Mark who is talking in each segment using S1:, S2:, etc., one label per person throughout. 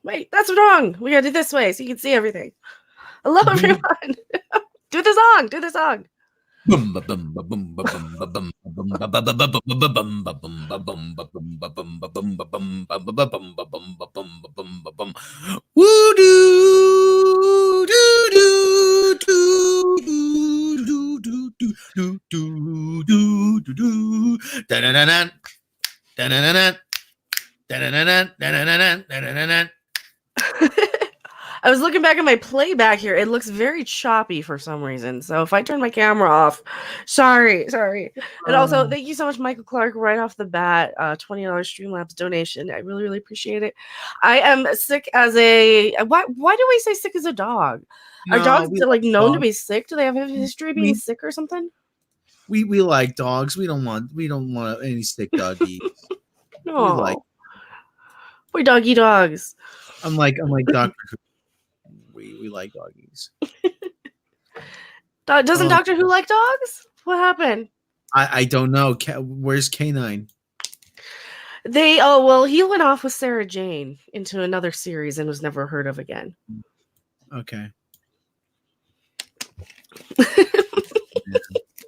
S1: Wait, that's wrong. We gotta do this way so you can see everything. Hello, everyone. Do the song. Do the song. I was looking back at my playback here. It looks very choppy for some reason. So if I turn my camera off, sorry. And also, thank you so much, Michael Clark, right off the bat. $20 Streamlabs donation. I really, really appreciate it. I am sick as a. Why do we say sick as a dog? Are dogs like known to be sick? Do they have a history of being sick or something?
S2: We like dogs. We don't want any sick doggies.
S1: No. We're doggy dogs.
S2: Unlike Doctor Who. We like doggies.
S1: Doesn't Doctor Who like dogs? What happened?
S2: I don't know. Where's K9?
S1: He went off with Sarah Jane into another series and was never heard of again.
S2: Okay.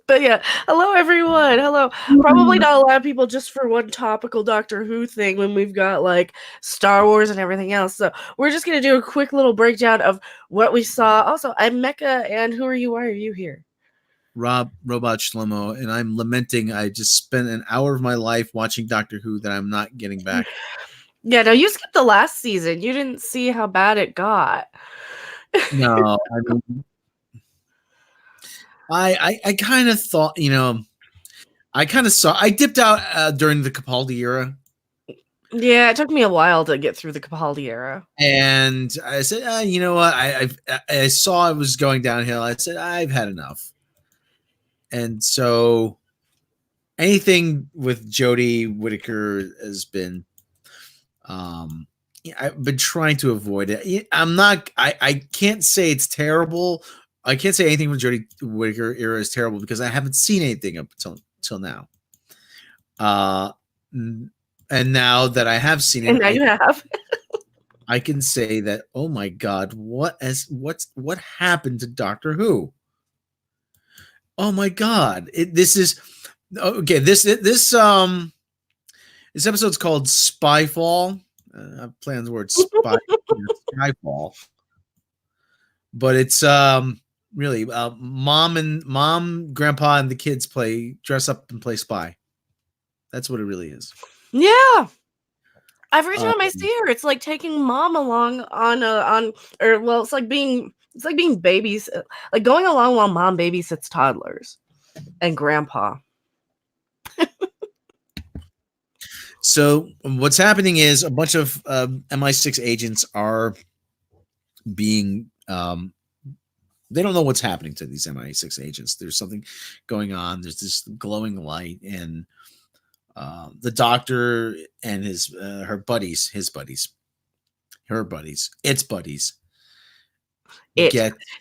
S1: But yeah, hello everyone. Hello. Probably not a lot of people just for one topical Doctor Who thing when we've got like Star Wars and everything else. So we're just gonna do a quick little breakdown of what we saw. Also, I'm Mecha, and who are you? Why are you here?
S2: Rob Robot Shlomo, and I'm lamenting I just spent an hour of my life watching Doctor Who that I'm not getting back.
S1: Yeah, no, you skipped the last season. You didn't see how bad it got.
S2: No, I mean, I kind of thought, I kind of saw. I dipped out during the Capaldi era.
S1: Yeah, it took me a while to get through the Capaldi era.
S2: And I said, you know what? I saw it was going downhill. I said, I've had enough. And so anything with Jodie Whittaker has been, I've been trying to avoid it. I can't say it's terrible. I can't say anything with Jodie Whittaker era is terrible because I haven't seen anything up till now. And now that I have seen it,
S1: and now you have.
S2: I can say that, oh my God, what happened to Doctor Who? Oh my God! This is okay. This episode's called Spyfall. I play on the word Spyfall, but it's really mom, grandpa, and the kids dress up and play spy. That's what it really is.
S1: Yeah. Every time I see her, it's like taking mom along it's like being babies, like going along while mom babysits toddlers and grandpa.
S2: So what's happening is a bunch of MI6 agents are being they don't know what's happening to these MI6 agents. There's something going on. There's this glowing light, and the doctor and its buddies. Is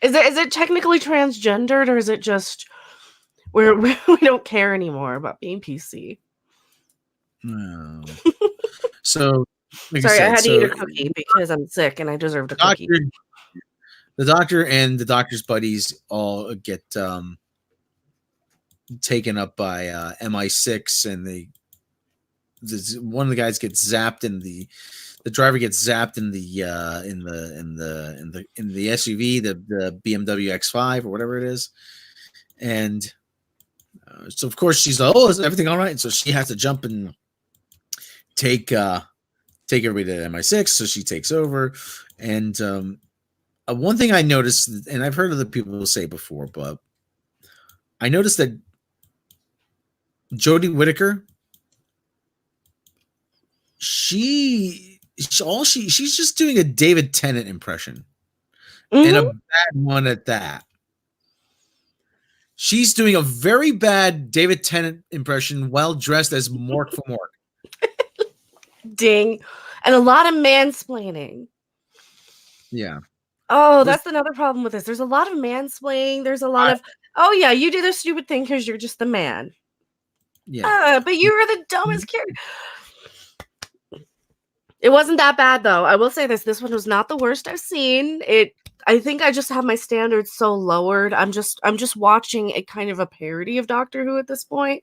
S2: it technically transgendered, or is it just we don't care anymore about being PC? No. So,
S1: sorry, I had to eat a cookie because I'm sick and I deserved a cookie.
S2: The doctor and the doctor's buddies all get taken up by MI6, and one of the guys gets zapped, and the driver gets zapped in the SUV, the BMW X5 or whatever it is, and so of course she's like, "Oh, is everything all right?" And so she has to jump and take everybody to MI6. So she takes over, and one thing I noticed, and I've heard other people say before, but I noticed that Jodie Whittaker, she's just doing a David Tennant impression, and a bad one at that. She's doing a very bad David Tennant impression while dressed as Mork from Mork.
S1: Ding. And a lot of mansplaining.
S2: Yeah.
S1: Oh, that's another problem with this. There's a lot of mansplaining. There's a lot of, oh yeah, you do this stupid thing because you're just the man.
S2: Yeah.
S1: But you were the dumbest character. It wasn't that bad though. I will say this: this one was not the worst I've seen. I think I just have my standards so lowered. I'm just watching a kind of a parody of Doctor Who at this point,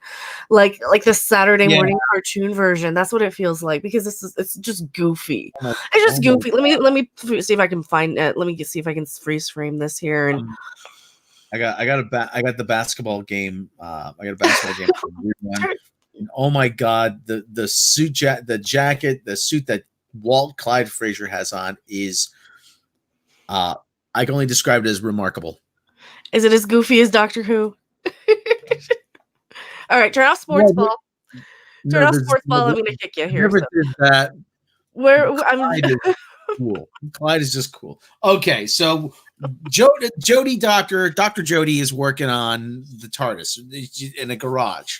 S1: like the Saturday
S2: Yeah.
S1: morning cartoon version. That's what it feels like because it's just goofy.
S2: Oh
S1: It's just
S2: my
S1: goofy. Let me see if I can find it. Let me see if I can freeze frame this here and.
S2: I got the basketball game. I got a basketball game. And oh my god, the suit, the jacket, the suit that Walt Clyde Frazier has on is, I can only describe it as remarkable.
S1: Is it as goofy as Doctor Who? All right, turn off sports ball. Turn off sports ball. I'm gonna kick you here.
S2: Never did that.
S1: Clyde
S2: is cool. Clyde is just cool. Okay, so Jodie, Dr. Jodie is working on the TARDIS in a garage.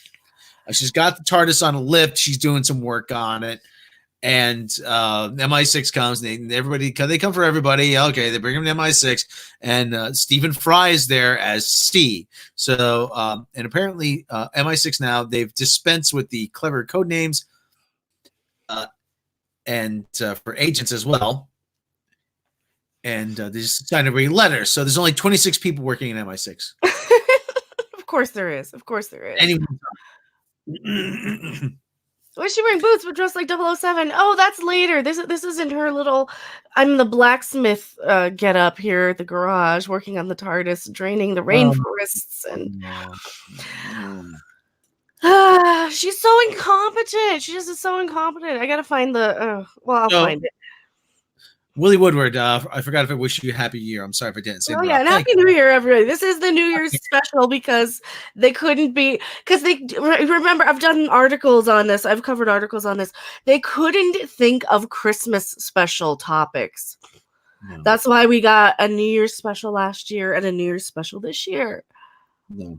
S2: She's got the TARDIS on a lift. She's doing some work on it. And MI6 comes, and they come for everybody. Okay, they bring him to MI6, and Stephen Fry is there as Steve. So, and apparently MI6 now, they've dispensed with the clever code names and for agents as well. And they just signed every letter. So there's only 26 people working in MI6.
S1: Of course there is. Of course there is.
S2: Anyway.
S1: Why is she wearing boots but dressed like 007? Oh, that's later. This isn't her little I'm the blacksmith get up here at the garage working on the TARDIS, draining the rainforests and she's so incompetent. She just is so incompetent. I gotta find the I'll find it.
S2: Willie Woodward, I forgot if I wish you a happy year. I'm sorry if I didn't say that.
S1: Oh yeah, and Happy New Year, everybody. This is the New Year's special because they couldn't be remember, I've done articles on this. I've covered articles on this. They couldn't think of Christmas special topics. No. That's why we got a New Year's special last year and a New Year's special this year.
S2: No.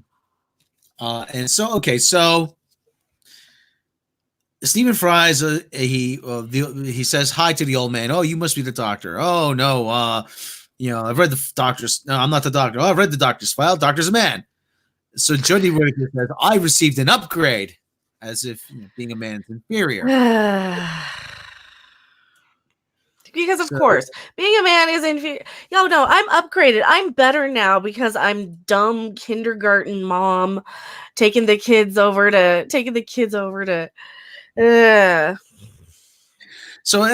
S2: And so Stephen Fry's he says hi to the old man. Oh, you must be the doctor. Oh no, I've read the doctor's. No, I'm not the doctor. Oh, I've read the doctor's file. Doctor's a man. So Jodie Whittaker says, I received an upgrade, as if being a man is inferior.
S1: Because of course, being a man is inferior. No, I'm upgraded. I'm better now because I'm dumb kindergarten mom taking the kids over to. So we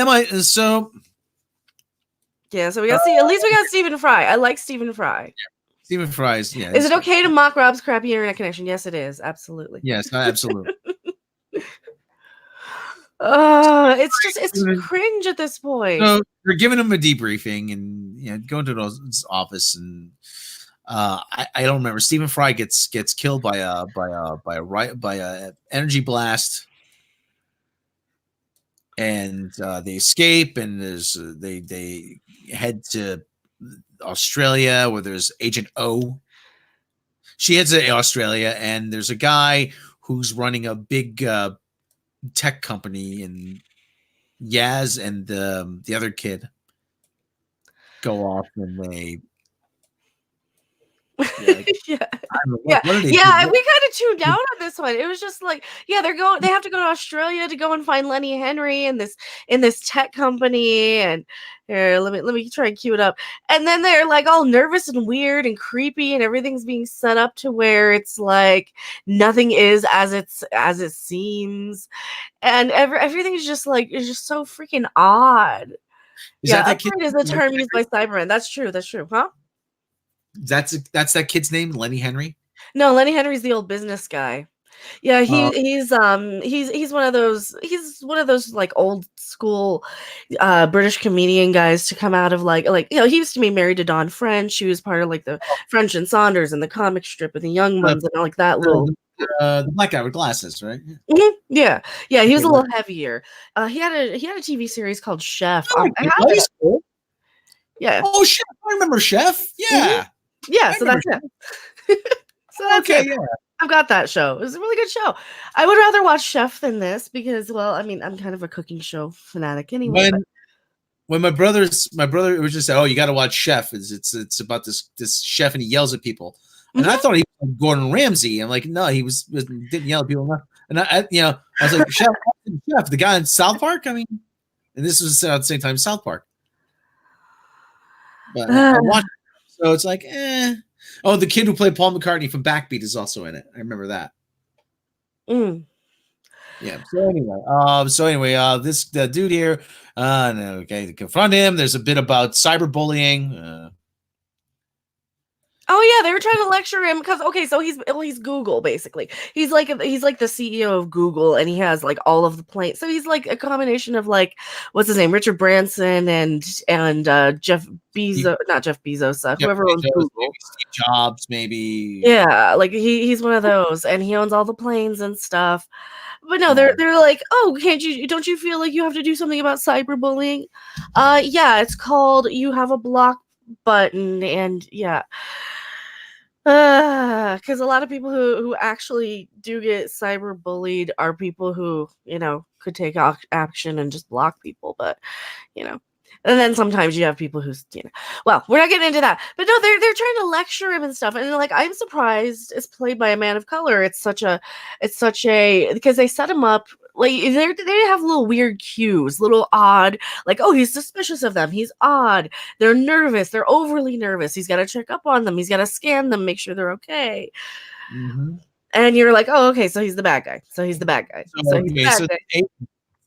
S1: got at least we got Stephen Fry. I like Stephen Fry.
S2: Stephen Fry's, yeah.
S1: Is it okay to mock Rob's crappy internet connection? Yes, it is. Absolutely.
S2: Yes, absolutely.
S1: It's cringe at this point.
S2: So they're giving him a debriefing and going to his office and I don't remember. Stephen Fry gets killed by a energy blast. And they escape, and they head to Australia where there's Agent O. She heads to Australia, and there's a guy who's running a big tech company, and Yaz and the other kid go off, and they.
S1: We kind of tuned out on this one. It was just like, they have to go to Australia to go and find Lenny Henry in this tech company, and here, let me try and cue it up. And then they're like all nervous and weird and creepy, and everything's being set up to where it's like nothing is as it seems, and everything is just so freaking odd. Upgrade is the term used by Cybermen. That's true, huh?
S2: That's that kid's name, Lenny Henry?
S1: No, Lenny Henry's the old business guy. Yeah, he's one of those like old school British comedian guys to come out of like he used to be married to Dawn French. She was part of like the French and Saunders and the comic strip and the Young Ones and like that little
S2: the black guy with glasses, right?
S1: Mm-hmm. Yeah, he was a little heavier. He had a TV series called Chef. Yeah.
S2: Oh, Chef! I remember Chef. Yeah.
S1: Mm-hmm. Yeah, so that's it.
S2: Okay, yeah.
S1: I've got that show. It was a really good show. I would rather watch Chef than this because, I'm kind of a cooking show fanatic anyway.
S2: When my brother was just said, "Oh, you got to watch Chef." It's about this chef and he yells at people, and I thought he was like Gordon Ramsay. I'm like, no, he didn't yell at people enough. And I was like, Chef, the guy in South Park. I mean, and this was at the same time South Park. But I watched it, so it's like, eh. Oh, the kid who played Paul McCartney from Backbeat is also in it. I remember that.
S1: Mm.
S2: Yeah. So anyway, this the dude here, no, okay, to confront him. There's a bit about cyberbullying.
S1: Oh yeah, they were trying to lecture him because so he's Google basically. He's like the CEO of Google, and he has like all of the planes. So he's like a combination of like what's his name, Richard Branson and Jeff Bezos, not Jeff Bezos, whoever owns Google.
S2: Maybe Steve Jobs, maybe.
S1: Yeah, like he's one of those, and he owns all the planes and stuff. But no, they're like, oh, don't you feel like you have to do something about cyberbullying? Yeah, it's called you have a block button, and yeah. Because a lot of people who actually do get cyberbullied are people who, could take action and just block people, but, and then sometimes you have people who's, well, we're not getting into that, but no, they're trying to lecture him and stuff, and like, I'm surprised it's played by a man of color. It's such a because they set him up like they have little weird cues, little odd, like, oh, he's suspicious of them, he's odd, they're nervous, they're overly nervous, he's got to check up on them, he's got to scan them, make sure they're okay.
S2: Mm-hmm.
S1: And you're like, oh, okay, so he's the bad guy.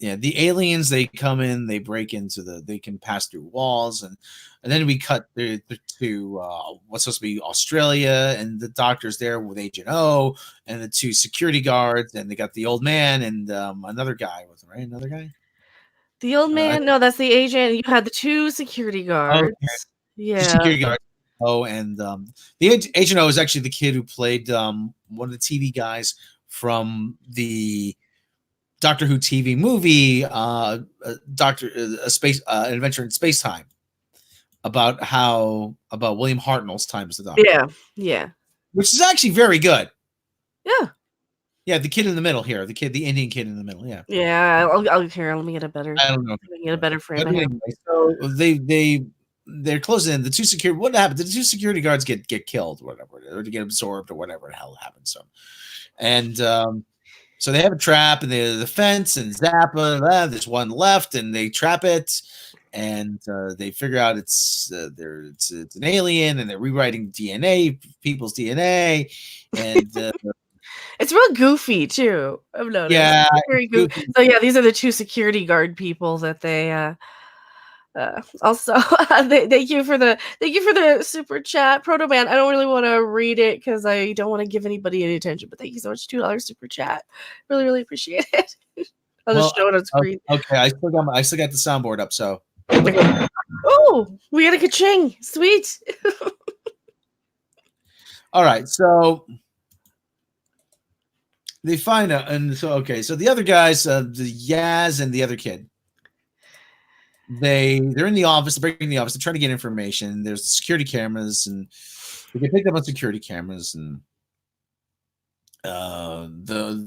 S2: Yeah, the aliens, they come in, they break into they can pass through walls, and then we cut to what's supposed to be Australia, and the doctor's there with Agent O and the two security guards, and they got the old man and another guy with him, right? Another guy.
S1: The old man? No, that's the agent. You had the two security guards. Okay. Yeah.
S2: The security guards. Oh, and the Agent O is actually the kid who played one of the TV guys from the Doctor Who TV movie, Space Adventure in Space Time, about William Hartnell's time as the Doctor.
S1: Yeah,
S2: which is actually very good.
S1: Yeah,
S2: the kid in the middle here, the Indian kid in the middle.
S1: Yeah. I'll here. Let me get a better.
S2: I don't know.
S1: Let me get a better frame.
S2: Anyway, so they're closing in. The two security. What happened? The two security guards get killed, or whatever, or to get absorbed, or whatever the hell happens. So, and so they have a trap, and the fence, and Zappa. There's one left, and they trap it, and they figure out it's an alien, and they're rewriting DNA, people's DNA, and
S1: it's real goofy too. I've noticed.
S2: Yeah,
S1: it's very goofy. So yeah, these are the two security guard people that they. Also, thank you for the super chat, Proto Man. I don't really want to read it because I don't want to give anybody any attention. But thank you so much, $2 super chat. Really, really appreciate it. I'll just show it on screen.
S2: Okay, I still got the soundboard up. So,
S1: oh, we got a ka-ching, sweet.
S2: All right, so they find out, and so so the other guys, the Yaz and the other kid. They're in the office, they're breaking the office, they're trying to get information. There's security cameras, and they get picked up on security cameras, and the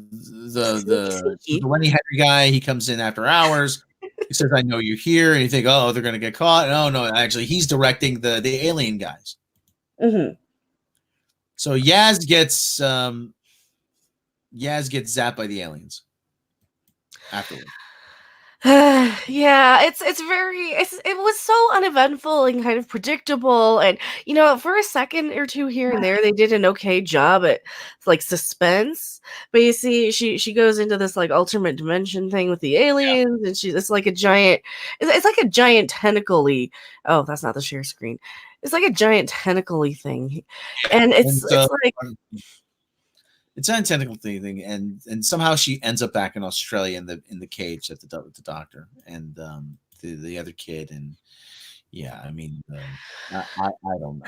S2: Lenny Henry guy, he comes in after hours. He says, I know you're here, and you think, oh, they're gonna get caught. No, actually he's directing the alien guys.
S1: Mm-hmm.
S2: So Yaz gets zapped by the aliens afterwards.
S1: Yeah, it was so uneventful and kind of predictable, and for a second or two here and there they did an okay job at like suspense. But you see, she goes into this like alternate dimension thing with the aliens, and it's like a giant tentacle-y. Oh, that's not the share screen. It's like a giant tentacle-y thing, and it's like.
S2: It's an tentacle thing, and somehow she ends up back in Australia in the cage at the doctor and the other kid, and I mean, I don't.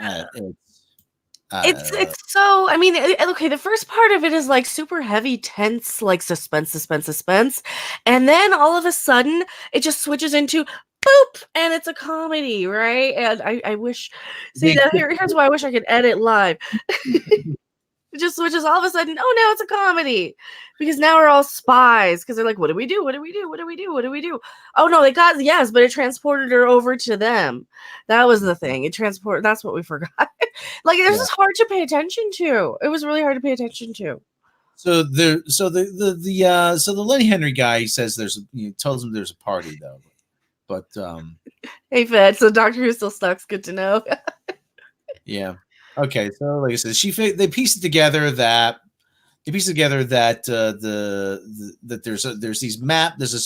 S1: It's so. I mean, okay. The first part of it is like super heavy, tense, like suspense, and then all of a sudden it just switches into boop, and it's a comedy, right? And I wish. See, here's why I wish I could edit live. It just switches all of a sudden. Oh, now it's a comedy because now we're all spies because they're like, what do we do? What do we do? What do we do? What do we do? Oh no, they got but it transported her over to them. That was the thing. That's what we forgot. Like it was just hard to pay attention to. It was really hard to pay attention to.
S2: So the Lenny Henry guy says tells him there's a party though. But
S1: Hey, Fed. So Doctor Who still sucks. Good to know.
S2: yeah. Okay. So like I said, they piece it together that that there's this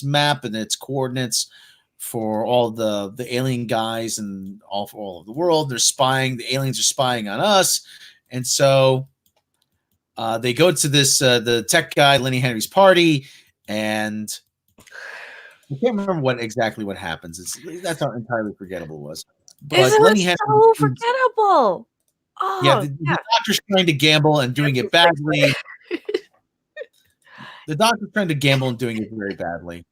S2: map and its coordinates for all the alien guys and all of the world. They're spying. The aliens are spying on us, and so they go to this the tech guy Lenny Henry's party, and I can't remember what happens. That's how entirely forgettable it was. But
S1: It was
S2: Lenny Henry,
S1: so forgettable.
S2: yeah,
S1: Oh,
S2: the doctor's trying to gamble and doing it badly. The doctor's trying to gamble and doing it very badly.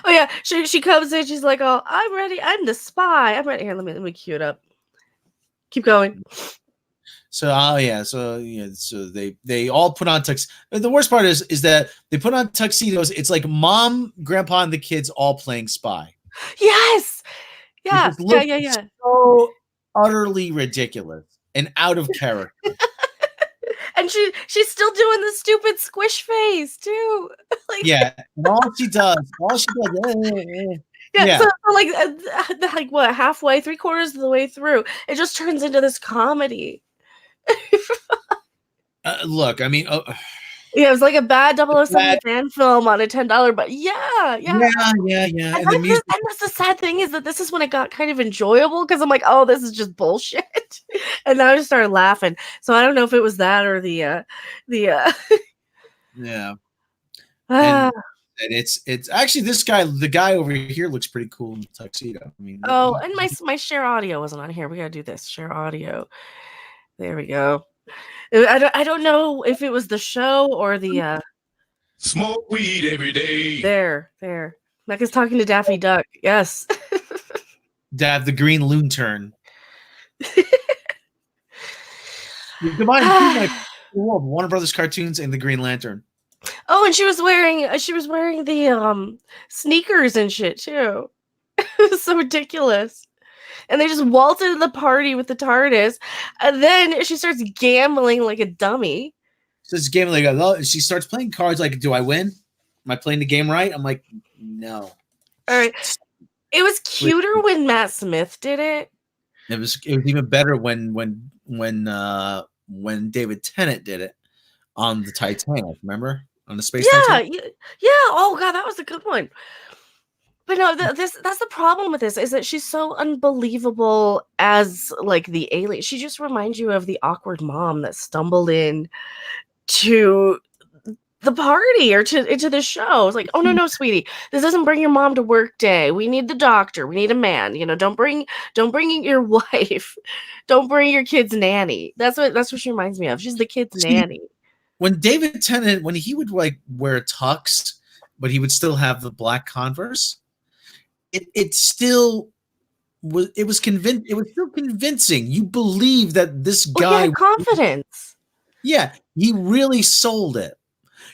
S1: Oh yeah, she comes in. She's like, "Oh, I'm ready. I'm the spy. I'm ready." Here, let me cue it up. Keep going.
S2: So so they all put on tuxedos. The worst part is that they put on tuxedos. It's like mom, grandpa, and the kids all playing spy.
S1: Yes. Yeah.
S2: Yeah. So utterly ridiculous and out of character.
S1: And she's still doing the stupid squish face too. Like,
S2: yeah, and all she does.
S1: Yeah. So like what, halfway, 3/4 of the way through, it just turns into this comedy.
S2: Look, I mean,
S1: yeah, it was like a bad 007 fan film on a $10, but yeah.
S2: And the music.
S1: And that's the sad thing, is that this is when it got kind of enjoyable, because I'm like, oh, this is just bullshit. And then I just started laughing. So I don't know if it was that or the
S2: yeah. And it's actually this guy, the guy over here looks pretty cool in the tuxedo. I mean,
S1: and my share audio wasn't on here. We gotta do this. Share audio. There we go. I don't know if it was the show or the
S3: smoke weed every day.
S1: There. Mecha's talking to Daffy Duck. Yes.
S2: Dav, the green loon turn. Combine Warner Brothers cartoons and the Green Lantern.
S1: Oh, and she was wearing the sneakers and shit too. It was so ridiculous. And they just waltz into the party with the TARDIS, and then she starts gambling like a dummy.
S2: So it's gambling like, she starts playing cards like, do I win? Am I playing the game right? I'm like, no.
S1: All right. It was cuter when Matt Smith did it.
S2: It was even better when David Tennant did it on the Titanic. Remember, on the space Titanic?
S1: Yeah. Oh god, that was a good one. But no, that's the problem with this, is that she's so unbelievable as like the alien. She just reminds you of the awkward mom that stumbled in to the party or into the show. It's like, oh no, sweetie, this doesn't bring your mom to work day. We need the doctor. We need a man. Don't bring your wife. Don't bring your kid's nanny. That's what she reminds me of. She's the kid's nanny.
S2: When David Tennant, when he would like wear a tux, but he would still have the black Converse. It still was. It was still convincing. You believe that this guy
S1: had confidence.
S2: Yeah, he really sold it.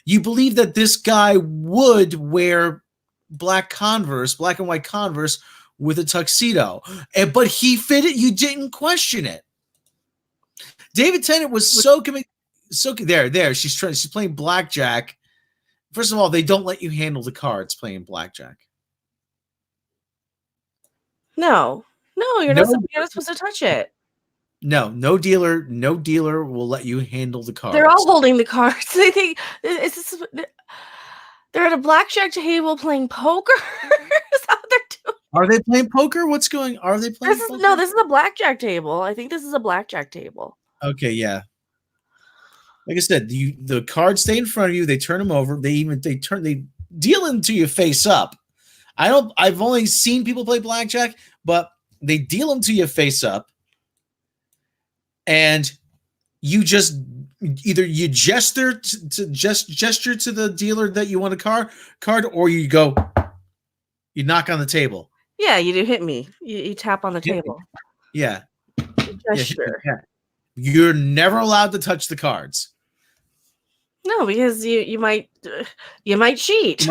S2: You believe that this guy would wear black and white Converse with a tuxedo, but he fit it. You didn't question it. David Tennant was so committed. So there. She's playing blackjack. First of all, they don't let you handle the cards playing blackjack.
S1: No, you're not supposed to touch it.
S2: No dealer will let you handle the cards.
S1: They're all holding the cards. They think they're at a blackjack table playing poker. Is that what they're doing?
S2: Are they playing poker? Are they playing poker?
S1: No, this is a blackjack table. I think this is a blackjack table.
S2: Okay, yeah. Like I said, the cards stay in front of you. They turn them over. They deal them to you face up. I've only seen people play blackjack, but they deal them to you face up, and you just either you gesture to the dealer that you want a card, or you knock on the table.
S1: Yeah, you do hit me. You tap on the table.
S2: Yeah.
S1: Gesture.
S2: Yeah. You're never allowed to touch the cards.
S1: No, because you might cheat.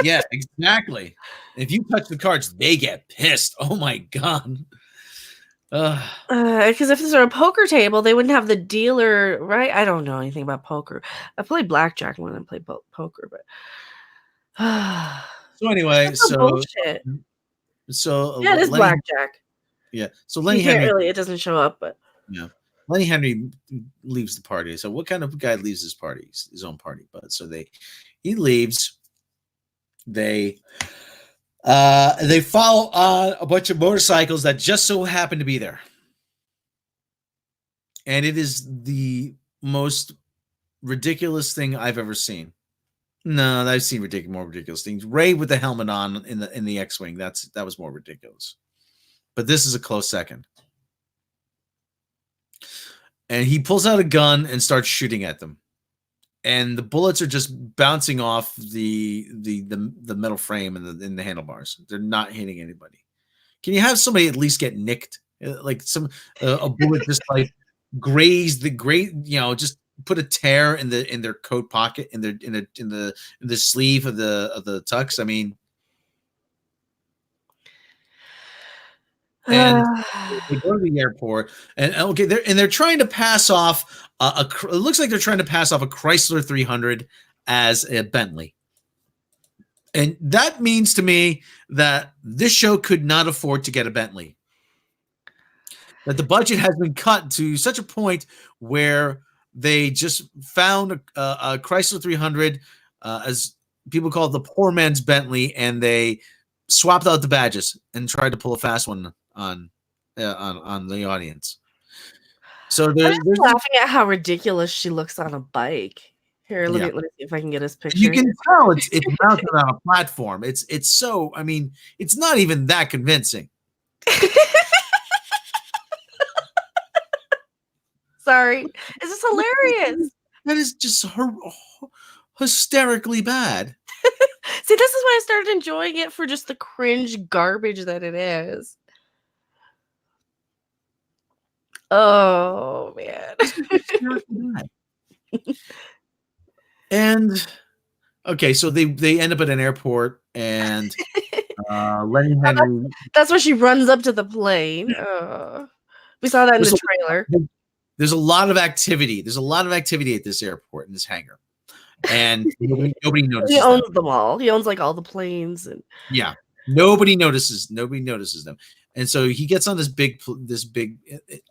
S2: Yeah, exactly. If you touch the cards, they get pissed. Oh my god.
S1: Because if this were a poker table, they wouldn't have the dealer, right? I don't know anything about poker. I played blackjack when I played poker, but
S2: so anyway,
S1: bullshit.
S2: So
S1: Yeah, it is blackjack.
S2: Yeah. So
S1: You
S2: Lenny
S1: can't
S2: Henry.
S1: really. It doesn't show up, but
S2: Yeah. Lenny Henry leaves the party. So what kind of guy leaves his party? His own party, but so he leaves. They follow a bunch of motorcycles that just so happen to be there. And it is the most ridiculous thing I've ever seen. No, I've seen more ridiculous things. Ray with the helmet on in the X-wing. That was more ridiculous. But this is a close second. And he pulls out a gun and starts shooting at them. And the bullets are just bouncing off the metal frame and the handlebars. They're not hitting anybody. Can you have somebody at least get nicked? Like a bullet just like grazed just put a tear in their coat pocket in the sleeve of the tux. I mean, and they go to the airport, and they're trying to pass off it looks like they're trying to pass off a Chrysler 300 as a Bentley. And that means to me that this show could not afford to get a Bentley. That the budget has been cut to such a point where they just found a Chrysler 300, as people call it, the poor man's Bentley, and they swapped out the badges and tried to pull a fast one on the audience. So they're
S1: laughing at how ridiculous she looks on a bike. Here, let me see if I can get his picture.
S2: You can tell it's mounted on a platform. It's so, I mean, it's not even that convincing.
S1: Sorry. Is this hilarious?
S2: That is just hysterically bad.
S1: See, this is why I started enjoying it for just the cringe garbage that it is. Oh, man.
S2: And okay, so they end up at an airport, and Lenny Henry.
S1: That's where she runs up to the plane. We saw that in the trailer.
S2: There's a lot of activity. There's a lot of activity at this airport, in this hangar, and nobody notices.
S1: He owns them all. He owns like all the planes, and
S2: nobody notices. Nobody notices them. And so he gets on this big.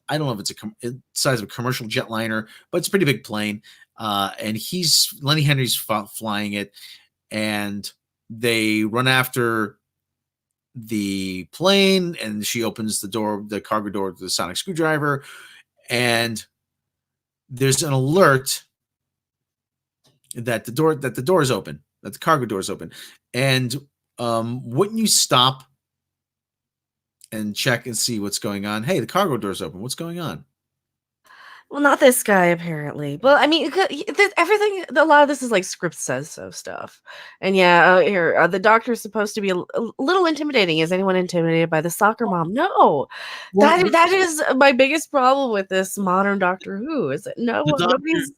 S2: I don't know if it's a size of a commercial jetliner, but it's a pretty big plane. And Lenny Henry's flying it, and they run after the plane, and she opens the cargo door with the sonic screwdriver, and there's an alert that the door is open, that the cargo door is open. And wouldn't you stop and check and see what's going on? Hey, the cargo door's open. What's going on?
S1: Well, not this guy, apparently. Well, I mean, everything, a lot of this is like script says so stuff. And here, the doctor's supposed to be a little intimidating. Is anyone intimidated by the soccer mom? No. Well, that is my biggest problem with this modern Doctor Who, is that nobody's...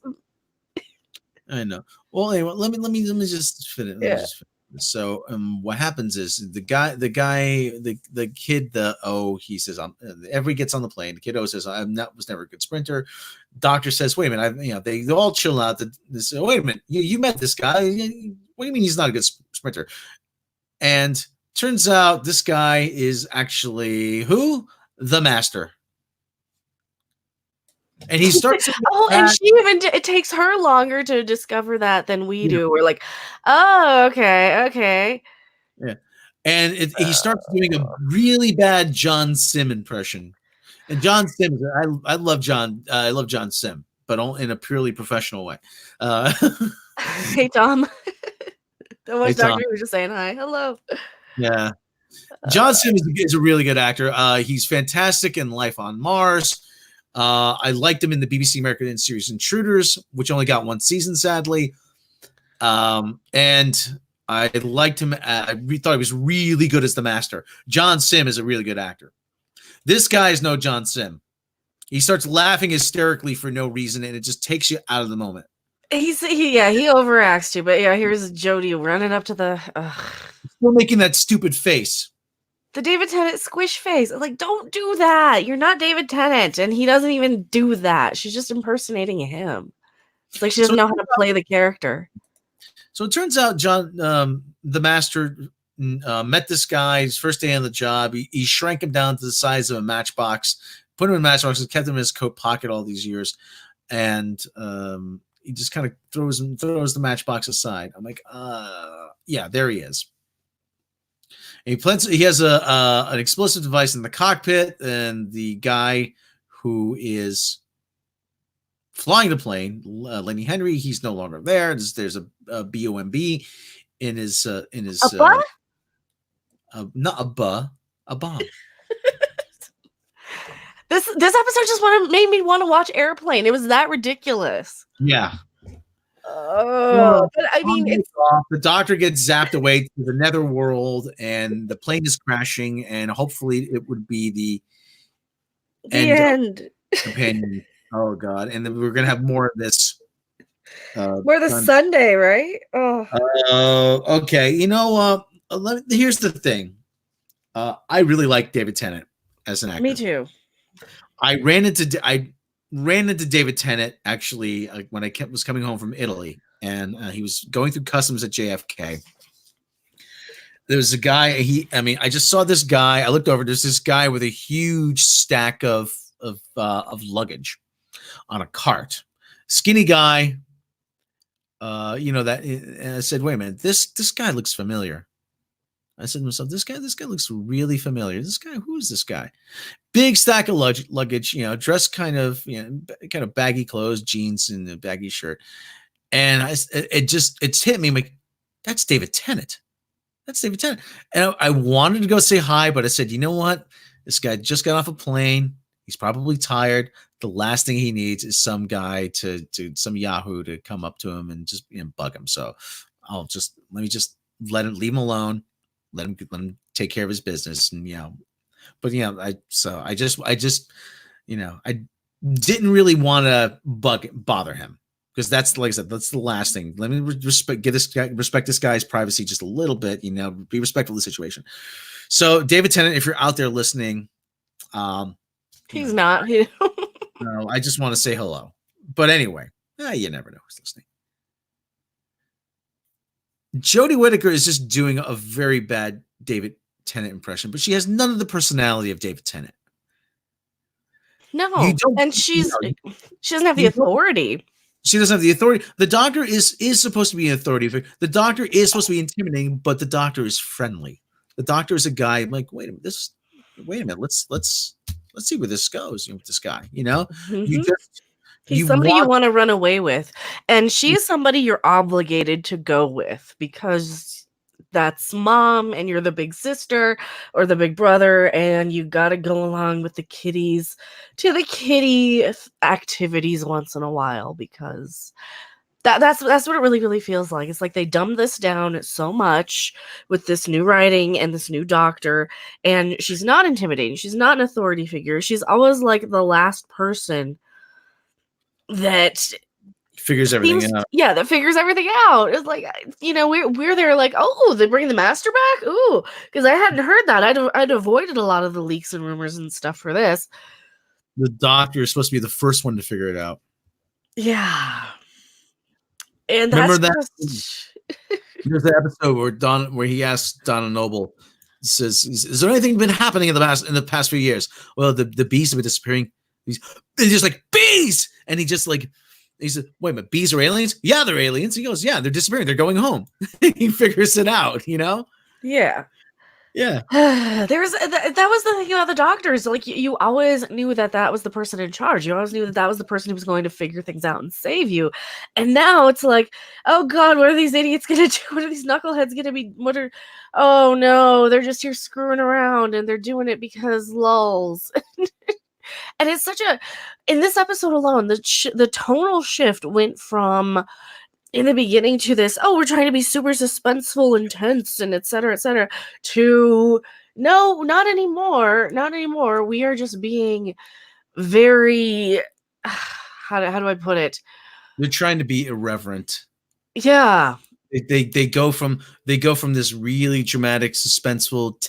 S2: I know. Well, anyway, let me just finish. Yeah. So what happens is the kid, he says, everybody gets on the plane. The kid says, was never a good sprinter. Doctor says, wait a minute, they all chill out. Wait a minute, you met this guy. What do you mean he's not a good sprinter? And turns out this guy is actually who? The Master. And he starts.
S1: And it takes her longer to discover that than we do. We're like, oh, okay.
S2: Yeah, and he starts doing a really bad John Sim impression. And John Sim, I love John. I love John Sim, but in a purely professional way.
S1: Hey, Tom. Don't watch Doctor Who, just saying hi, hello.
S2: Yeah, John Sim is a really good actor. He's fantastic in Life on Mars. I liked him in the BBC American series Intruders, which only got one season, sadly. And I liked him. I thought he was really good as the Master. John Sim is a really good actor. This guy is no John Sim. He starts laughing hysterically for no reason, and it just takes you out of the moment.
S1: He overacts too. But here's Jodie running up to the.
S2: Still making that stupid face.
S1: The David Tennant squish face. Like, don't do that. You're not David Tennant, and he doesn't even do that. She's just impersonating him. It's like she doesn't know how to play the character.
S2: So it turns out John, the Master, met this guy his first day on the job. He shrank him down to the size of a matchbox, put him in a matchbox, and kept him in his coat pocket all these years. And he just kind of throws the matchbox aside. I'm like, yeah, there he is. And he has an explosive device in the cockpit, and the guy who is flying the plane, Lenny Henry, he's no longer there. There's a BOMB in his not a bomb.
S1: This episode just made me want to watch Airplane. It was that ridiculous.
S2: Yeah.
S1: Oh, but I mean,
S2: the doctor gets zapped away to the netherworld, and the plane is crashing, and hopefully it would be the
S1: end.
S2: Companion. Oh God! And then we're gonna have more of this.
S1: More the Sunday, right? Oh.
S2: Okay. You know, here's the thing. I really like David Tennant as an actor.
S1: Me too.
S2: I ran into David Tennant actually when I was coming home from Italy, and he was going through customs at JFK. There was a guy. I just saw this guy. I looked over. There's this guy with a huge stack of luggage on a cart. Skinny guy. And I said, wait a minute, this guy looks familiar. I said to myself, this guy looks really familiar. Who is this guy? Big stack of luggage, dressed kind of baggy clothes, jeans and a baggy shirt. And it's hit me. I'm like, that's David Tennant. That's David Tennant. And I wanted to go say hi, but I said, you know what? This guy just got off a plane. He's probably tired. The last thing he needs is some guy some Yahoo to come up to him and just bug him. So let him leave him alone. Let him take care of his business. And but I didn't really want to bother him, because that's, like I said, that's the last thing. Let me respect this guy's privacy just a little bit. Be respectful of the situation. So David Tennant, if you're out there listening,
S1: he's not.
S2: No, I just want to say hello. But anyway, you never know who's listening. Jodie Whittaker is just doing a very bad David Tennant impression, but she has none of the personality of David Tennant.
S1: No, and she doesn't have the authority.
S2: She doesn't have the authority. The doctor is supposed to be an authority figure. The doctor is supposed to be intimidating, but the doctor is friendly. The doctor is a guy. I'm like, wait a minute. Let's see where this goes with this guy.
S1: Mm-hmm. He's somebody you want to run away with, and she's somebody you're obligated to go with because that's mom, and you're the big sister or the big brother, and you got to go along with the kiddies to the kiddie activities once in a while, because that's what it really, really feels like. It's like they dumbed this down so much with this new writing and this new doctor, and she's not intimidating. She's not an authority figure. She's always like the last person that
S2: figures everything out.
S1: Yeah, that figures everything out. It's like, we're there like, oh, they bring the master back? Ooh, because I hadn't heard that. I'd avoided a lot of the leaks and rumors and stuff for this.
S2: The doctor is supposed to be the first one to figure it out.
S1: Yeah. And
S2: remember that? There's the episode where he asked Donna Noble, says, "Is there anything been happening in the past few years?" Well, the bees have been disappearing. He's just like, bees, and he said, "Wait a minute, bees are aliens?" "Yeah, they're aliens." He goes, "Yeah, they're disappearing. They're going home." He figures it out,
S1: Yeah.
S2: Yeah.
S1: That was the thing about the doctors. Like, you always knew that was the person in charge. You always knew that was the person who was going to figure things out and save you. And now it's like, oh God, what are these idiots going to do? What are these knuckleheads going to be? Oh no, they're just here screwing around, and they're doing it because lulz. And it's in this episode alone, the tonal shift went from, in the beginning, to this, oh, we're trying to be super suspenseful, intense, and et cetera, to no, not anymore. We are just being very, how do I put it?
S2: They're trying to be irreverent.
S1: Yeah.
S2: They go from this really dramatic, suspenseful,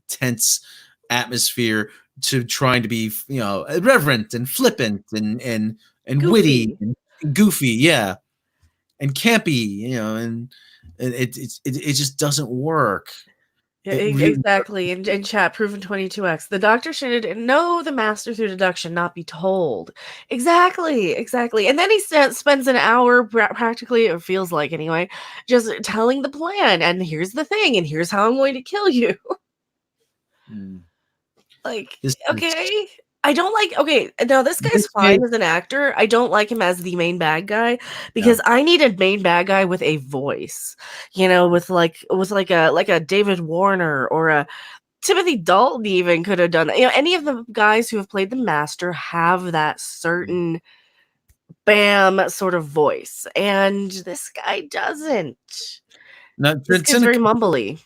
S2: tense atmosphere to trying to be, irreverent and flippant and witty and goofy, yeah, and campy, and it just doesn't work.
S1: Yeah,
S2: really,
S1: exactly. In chat, proven 22x. The doctor should know the master through deduction, not be told. Exactly. And then he spends an hour practically, it feels like anyway, just telling the plan. And here's the thing, and here's how I'm going to kill you. Like,
S2: this
S1: okay. I don't like, okay, now this guy's
S2: this
S1: fine
S2: kid-
S1: as an actor. I don't like him as the main bad guy because
S2: Yeah.
S1: I need a main bad guy with a voice, you know, with like a David Warner or a Timothy Dalton even could have done that. You know, any of the guys who have played the master have that certain bam sort of voice, and this guy doesn't.
S2: Now,
S1: This guy's very mumbly.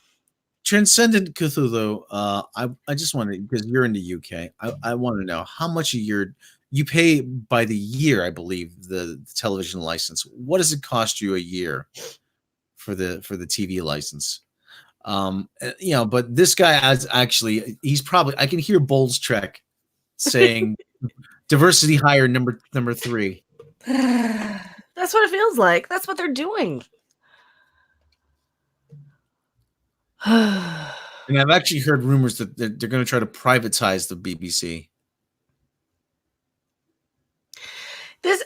S2: Transcendent Cthulhu. I just want to, because you're in the UK. I want to know how much you pay by the year. I believe the television license. What does it cost you a year for the TV license? But this guy he's probably, I can hear Bowles Trek saying diversity hire number 3.
S1: That's what it feels like. That's what they're doing.
S2: And I've actually heard rumors that they're going to try to privatize the BBC.
S1: This,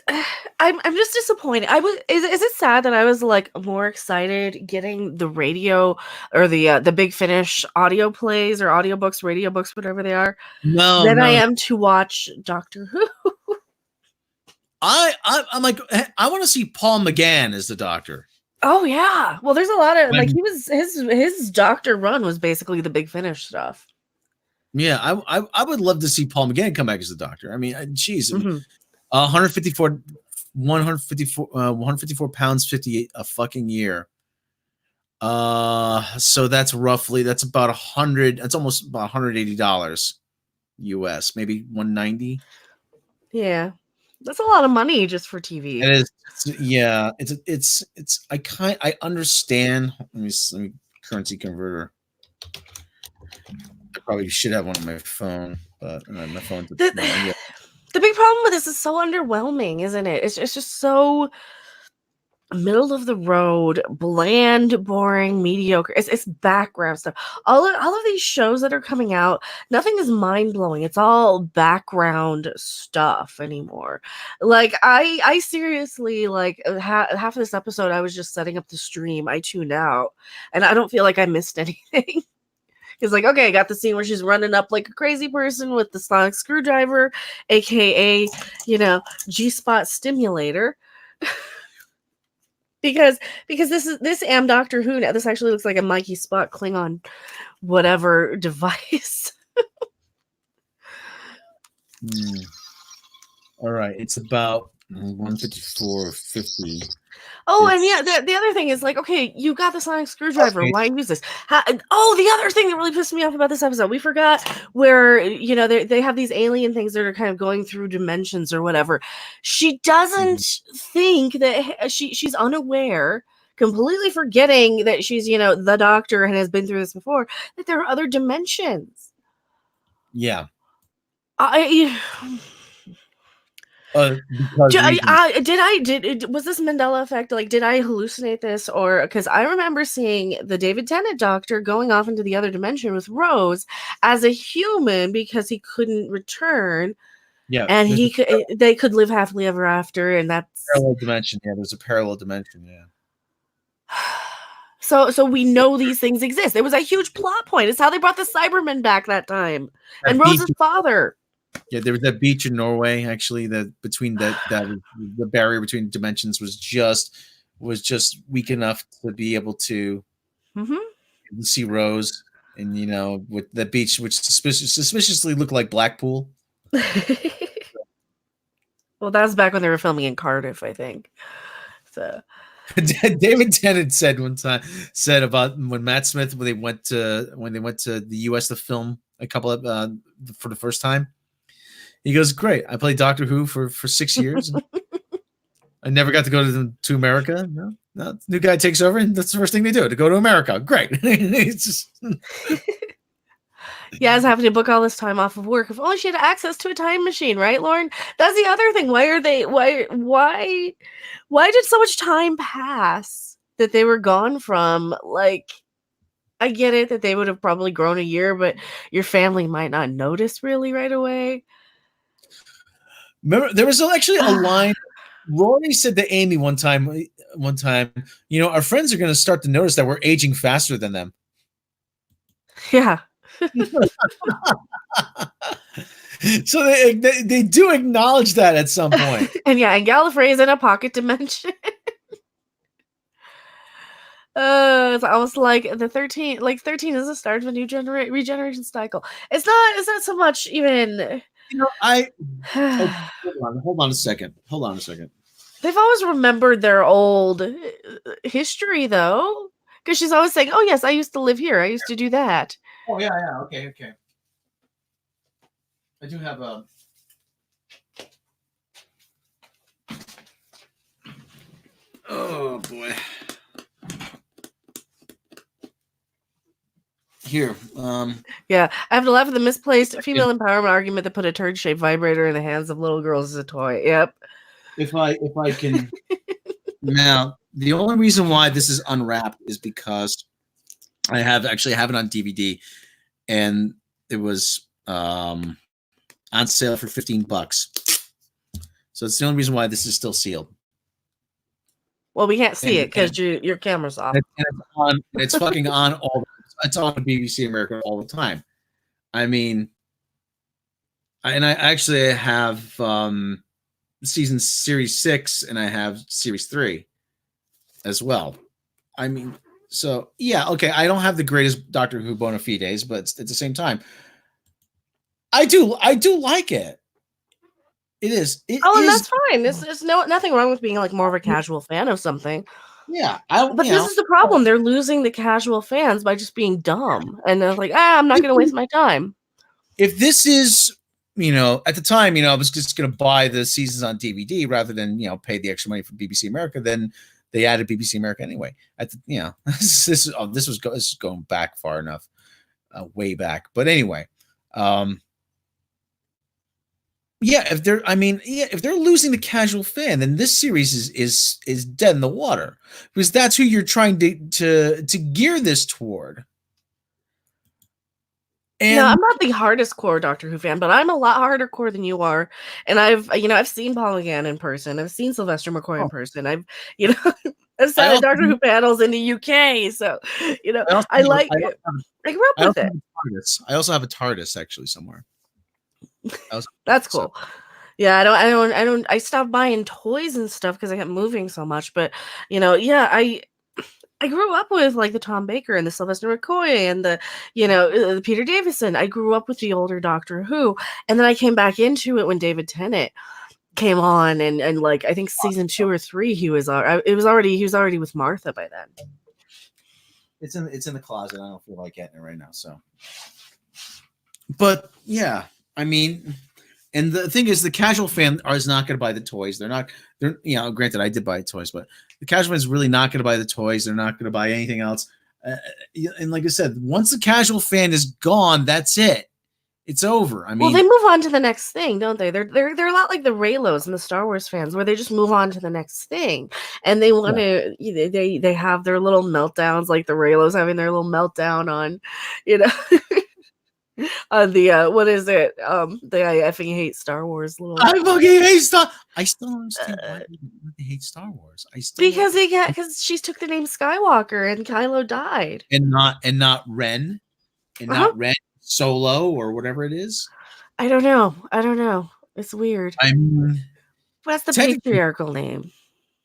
S1: I'm just disappointed. Is it sad that I was like more excited getting the radio or the Big Finish audio plays or audiobooks, radio books, whatever they are, than I am to watch Doctor Who.
S2: I'm like, I want to see Paul McGann as the Doctor.
S1: Oh yeah. Well, there's a lot of like his Doctor run was basically the Big Finish stuff.
S2: Yeah, I would love to see Paul McGann come back as the Doctor. I mean, geez,
S1: Mm-hmm.
S2: 154 pounds, 58 a fucking year. So that's about 100. That's almost about $180 US, maybe 190.
S1: Yeah, that's a lot of money just for TV.
S2: It is. Yeah, it's. I understand. Let me currency converter. I probably should have one on my phone, but my phone's.
S1: The big problem with this is so underwhelming, isn't it? It's just so middle of the road, bland, boring, mediocre. It's background stuff. All of these shows that are coming out, nothing is mind blowing. It's all background stuff anymore. Like I seriously like half of this episode, I was just setting up the stream. I tuned out, and I don't feel like I missed anything. He's like, okay, I got the scene where she's running up like a crazy person with the sonic screwdriver, aka, G-spot stimulator. because this am Doctor Who now. This actually looks like a Mikey Spot Klingon whatever device.
S2: All right, it's about 154.50.
S1: Oh, and yeah, the other thing is like, okay, you got the sonic screwdriver. Why use this? The other thing that really pissed me off about this episode, we forgot where, they have these alien things that are kind of going through dimensions or whatever. She doesn't think that she's unaware, completely forgetting that she's, the Doctor and has been through this before, that there are other dimensions.
S2: Yeah.
S1: Was this Mandela effect? Like, did I hallucinate this, or because I remember seeing the David Tennant Doctor going off into the other dimension with Rose as a human because he couldn't return.
S2: Yeah,
S1: and they could live happily ever after, and that's
S2: parallel dimension. Yeah, there's a parallel dimension. Yeah.
S1: So we know these things exist. It was a huge plot point. It's how they brought the Cybermen back that time, and Rose's father.
S2: Yeah, there was that beach in Norway. Actually, that the barrier between dimensions was just weak enough to be able to see Rose, and with the beach, which suspiciously looked like Blackpool.
S1: Well, that was back when they were filming in Cardiff, I think. So
S2: David Tennant said about when Matt Smith when they went to the U.S. to film a couple of for the first time. He goes, great. I played Doctor Who for 6 years. And I never got to go to America. No, new guy takes over, and that's the first thing they do, to go to America. Great. It's just
S1: yeah, I was having to book all this time off of work. If only she had access to a time machine, right, Lauren? That's the other thing. Why did so much time pass that they were gone from? Like, I get it that they would have probably grown a year, but your family might not notice really right away.
S2: Remember, there was actually a line. Rory said to Amy one time, our friends are going to start to notice that we're aging faster than them.
S1: Yeah.
S2: So they do acknowledge that at some point.
S1: And Gallifrey is in a pocket dimension. It's almost like the 13. Like 13 is the start of a new regeneration cycle. It's not so much even.
S2: Hold on a second.
S1: They've always remembered their old history, though, because she's always saying, "Oh yes, I used to live here. I used to do that."
S2: Oh yeah, okay. I do have a. Oh boy. Here.
S1: Yeah, I have to laugh at the misplaced female empowerment argument that put a turd-shaped vibrator in the hands of little girls as a toy. Yep.
S2: If I can. Now, the only reason why this is unwrapped is because I have it on DVD, and it was on sale for $15. So it's the only reason why this is still sealed.
S1: Well, we can't see it because your camera's off.
S2: It's fucking on all. It's on BBC America all the time. I mean, I actually have series 6 and I have series 3 as well. I mean, so yeah, okay. I don't have the greatest Doctor Who bona fides, but at the same time, I do like it. It is.
S1: And that's fine. There's nothing wrong with being like more of a casual fan of something.
S2: Yeah,
S1: but this is the problem. They're losing the casual fans by just being dumb, and they're like, I'm not going to waste my time.
S2: If this is, at the time, I was just going to buy the seasons on DVD rather than, pay the extra money for BBC America. Then they added BBC America anyway. This is going back far enough, way back. But anyway, if they're losing the casual fan, then this series is dead in the water, because that's who you're trying to gear this toward. And
S1: no, I'm not the hardest core Doctor Who fan, but I'm a lot harder core than you are. And I've seen Paul McGann in person. I've seen Sylvester McCoy in person. I've sat at Doctor Who panels in the UK. So, I like it. I grew up with it.
S2: I also have a TARDIS actually somewhere.
S1: That's cool. Yeah, I stopped buying toys and stuff because I kept moving so much. But I grew up with like the Tom Baker and the Sylvester McCoy and the Peter Davison. I grew up with the older Doctor Who, and then I came back into it when David Tennant came on, and like I think season 2 or 3 he was already with Martha by then.
S2: It's in the closet. I don't feel like getting it right now. So, but yeah, I mean. And the thing is, the casual fan is not going to buy the toys. They're granted, I did buy toys, but the casual fan is really not going to buy the toys. They're not going to buy anything else. And like I said, once the casual fan is gone, that's it. It's over. I mean,
S1: well, they move on to the next thing, don't they? They're a lot like the Raylos and the Star Wars fans, where they just move on to the next thing, and they want to. They have their little meltdowns, like the Raylos having their little meltdown on, on the what is it? I effing hate Star Wars.
S2: I fucking hate Star. I still don't understand why they hate Star Wars.
S1: Because she took the name Skywalker and Kylo died,
S2: and not Ren, not Ren Solo or whatever it is.
S1: I don't know. It's weird.
S2: I mean,
S1: that's the patriarchal name.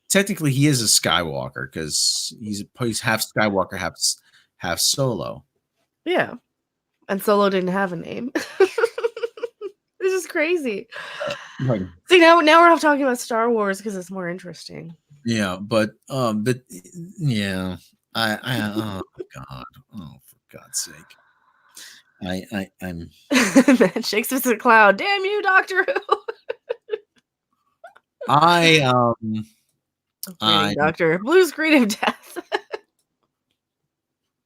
S2: Technically, he is a Skywalker because he's half Skywalker, half Solo.
S1: Yeah. And Solo didn't have a name. This is crazy.
S2: Right.
S1: See, now we're all talking about Star Wars because it's more interesting.
S2: Yeah, but yeah, oh God, for God's sake, I'm.
S1: Man, Shakespeare's a cloud. Damn you, Doctor Who. Doctor Blue's Green of Death.